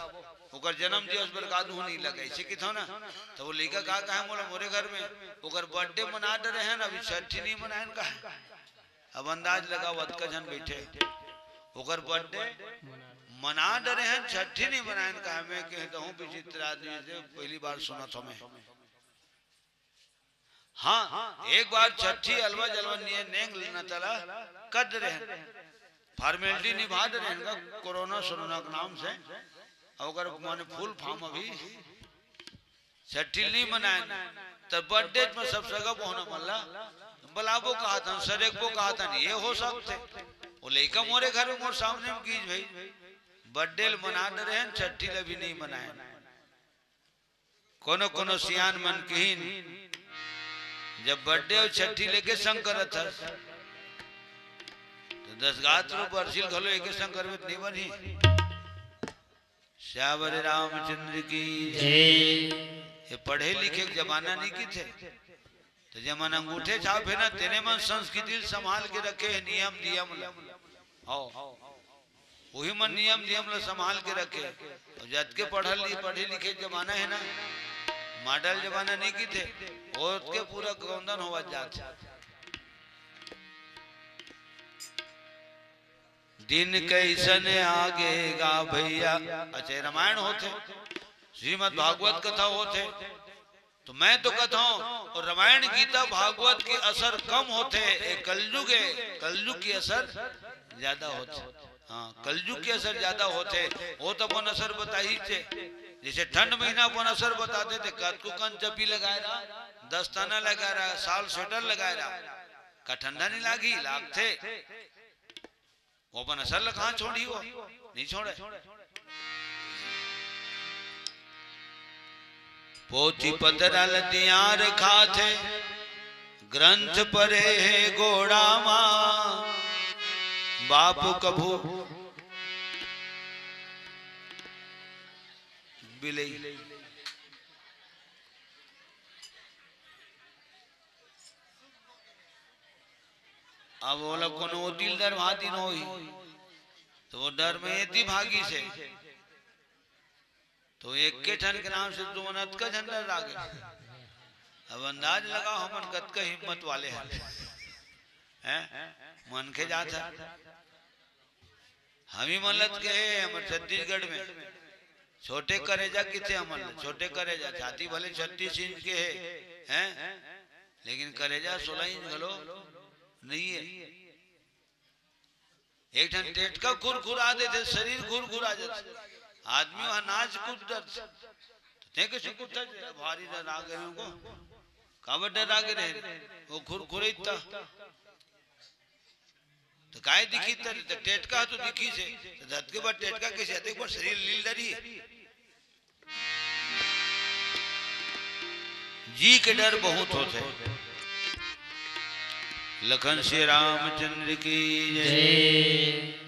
ओकर जन्म दिवस पर गादू नहीं लगे ऐसे कि था ना। तो वो लेकर का कहा मोला मोरे घर में ओकर बर्थडे मना डे रहे हैं ना, अभी छठी नहीं मनाए का। अब अंदाज लगा वत का जन बैठे ओकर बर्थडे मना डरे हैं, छठी नहीं मनाए का। मैं कहता हूँ विचित्र आदमी से पहली बार सुना था मैं। हाँ एक बार छठी अलवा जलवा नेंग लेना चला कर रहे फॉर्मेलिटी निभा रहे हैं कोरोना सोरोना के नाम से, अगर माने फुल फॉर्म अभी छठी नहीं मनाए, तब बर्थडे में सब जगह पहुंचना मल्ला बलाबो कहा था सरेक को कहा था ये हो सकते वो लेकर मोरे घर में मोर सामने में कीज भाई बर्थडे मना रहे हैं, छठी भी नहीं मनाए। कोनो कोनो सियान मन कहीन जब बर्थडे और छठी लेके संग करत था, तो 10 गात रो बरसिल घलो एके संग करबे नहीं बनी। श्यावर रामचंद्र की ये पढ़े लिखे जमाना नहीं की थे, तो जमाना अंगूठे छाप है ना तेने मन संस्कृति संभाल के रखे है, नियम नियम वही मन नियम नियम ला संभाल के रखे। और जद के पढ़े लिखे जमाना है ना, मॉडल जमाना नहीं की थे, और के पूरा गौंदन होवा जात। दिन कैसन आगेगा भैया, अच्छा रामायण होते श्रीमद् भागवत कथा होते, तो मैं तो कहता हूँ और रामायण गीता भागवत की असर कम होते, कलयुग है, कलयुग की असर ज्यादा होते। हाँ कलयुग की असर ज्यादा होते, वो तो अपन असर बताई थे। जैसे ठंड महीना अपन असर बताते थे, कद को कन चपी लगाए रहा, दस्ताना लगा रहा, साल स्वेटर लगाए रहा, का ठंडा नहीं लागी लागते, वो अपन असर कहाँ छोड़ी हो नहीं छोड़े। पोथी पदरल दियार खाते ग्रंथ परे है गोड़ा माँ, बाप कभू बिलई अब वो लोग को दिल डर भाती न हुई, तो वो डर में इतनी भागी से तो एक के ठन के नाम से दो मनत का झंडा लागे। अब अंदाज लगा हम गत का हिम्मत वाले हैं मन के जाता हम ही मलत के हमारे छत्तीसगढ़ में छोटे करेजा किथे अमल छोटे करेजा छाती भले 36 इंच के हैं लेकिन करेजा 16 इंच घलो नहीं है। एक ठन टेट का खुरखुरा देते, शरीर खुरखुरा जाता, आदमी वहां नाच कूद डर कैसे कूदता भारी डर आ गए उनको काबर डर आ गए वो खुरखुरेता तो काय दिखी तो टेटका तो दिखी से धत के बाद टेटका कैसे आते पर शरीर लील डरी जी के डर बहुत होते। लखन श्री रामचंद्र की जय।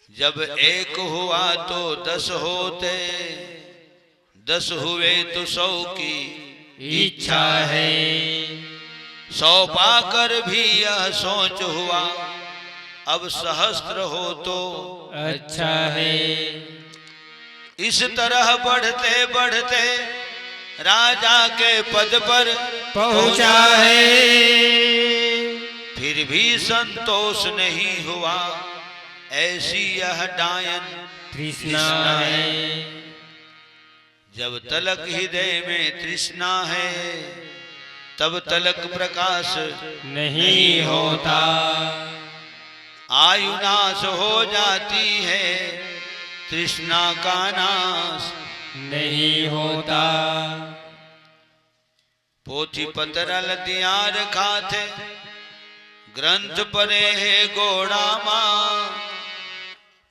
जब एक हुआ तो 10 होते, 10 हुए तो 100 की इच्छा है, 100 पाकर भी यह सोच हुआ अब सहस्त्र हो तो अच्छा है। इस तरह बढ़ते बढ़ते राजा के पद पर पहुंचा है, फिर भी संतोष नहीं हुआ ऐसी यह डायन तृष्णा है। जब तलक हृदय में तृष्णा है तब तलक प्रकाश नहीं होता, आयु नाश हो जाती है तृष्णा का नाश नहीं होता। पोथी पतरल दियार खाते ग्रंथ परे है गोड़ा माँ,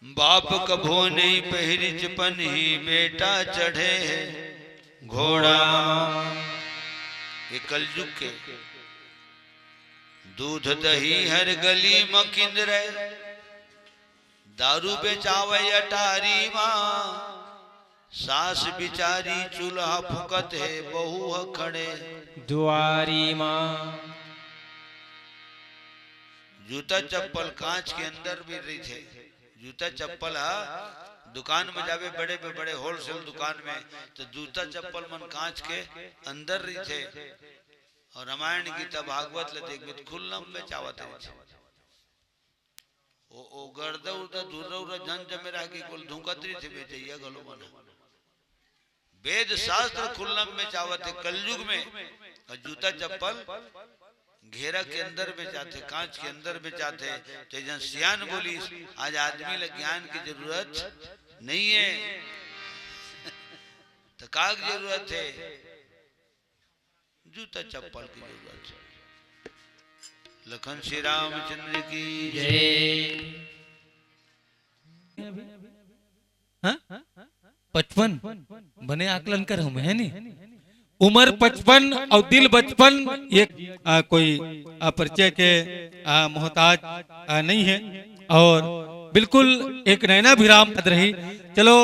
बाप कभो नहीं पहरिच पन्ही बेटा चढ़े है घोड़ा। ये कलयुग के दूध दही हर गली मकिंद रहे, दारू बेचावे अटारी माँ, सास बिचारी चूल्हा फुकत है, बहू ह खड़े दुआरी माँ। जूता चप्पल कांच के अंदर भी रही थे। जूता चप्पल दुकान में जावे बड़े पे बड़े होलसेल दुकान में, तो जूता चप्पल मन कांच के अंदर रही थे। और रामायण गीता भागवत ले देख खुल्लम में चावत है। ओ गर्दा उदा दूर उरा जन जमे रह के कुल धुंकतरी थे बेचैया गलो बना। वेद शास्त्र खुल्लम में चावत है कलयुग में, और जूता चप्पल घेरा के अंदर में जाते, कांच के अंदर में जाते। तो जन सियान बोली आज आदमी ले ज्ञान की जरूरत नहीं है, तो का जरूरत है, जूता चप्पल की जरूरत है। लखन श्री रामचंद्र की जय। हाँ? 55 बने आकलन कर हम है नी। उम्र 55 और दिल 55 एक कोई परिचय के मोहताज नहीं है, और बिल्कुल एक नैना विराम रही। चलो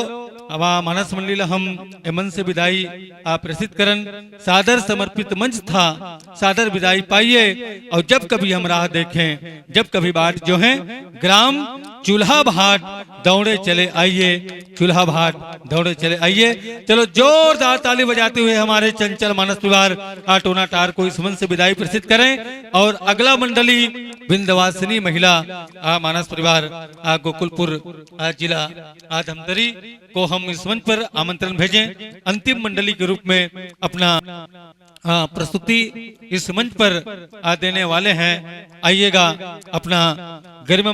अब मानस मंडली हम मन से विदाई प्रसिद्ध करन, सादर समर्पित मंच था, सादर विदाई पाइए। और जब कभी हम राह देखें, जब कभी बात जो है ग्राम चूल्हा भाट दौड़े चले आइए, चूल्हा भाट दौड़े चले आइए। चलो जोरदार ताली बजाते हुए हमारे चंचल मानस परिवार टोना टार को इस मंच से विदाई प्रसिद्ध करें। और अगला मंडली विंध्यवासिनी महिला मानस परिवार गोकुलपुर जिला धमतरी को हम इस मंच पर आमंत्रण भेजें। अंतिम मंडली के रूप में अपना प्रस्तुति इस मंच पर देने वाले हैं। आइएगा, अपना गरिमा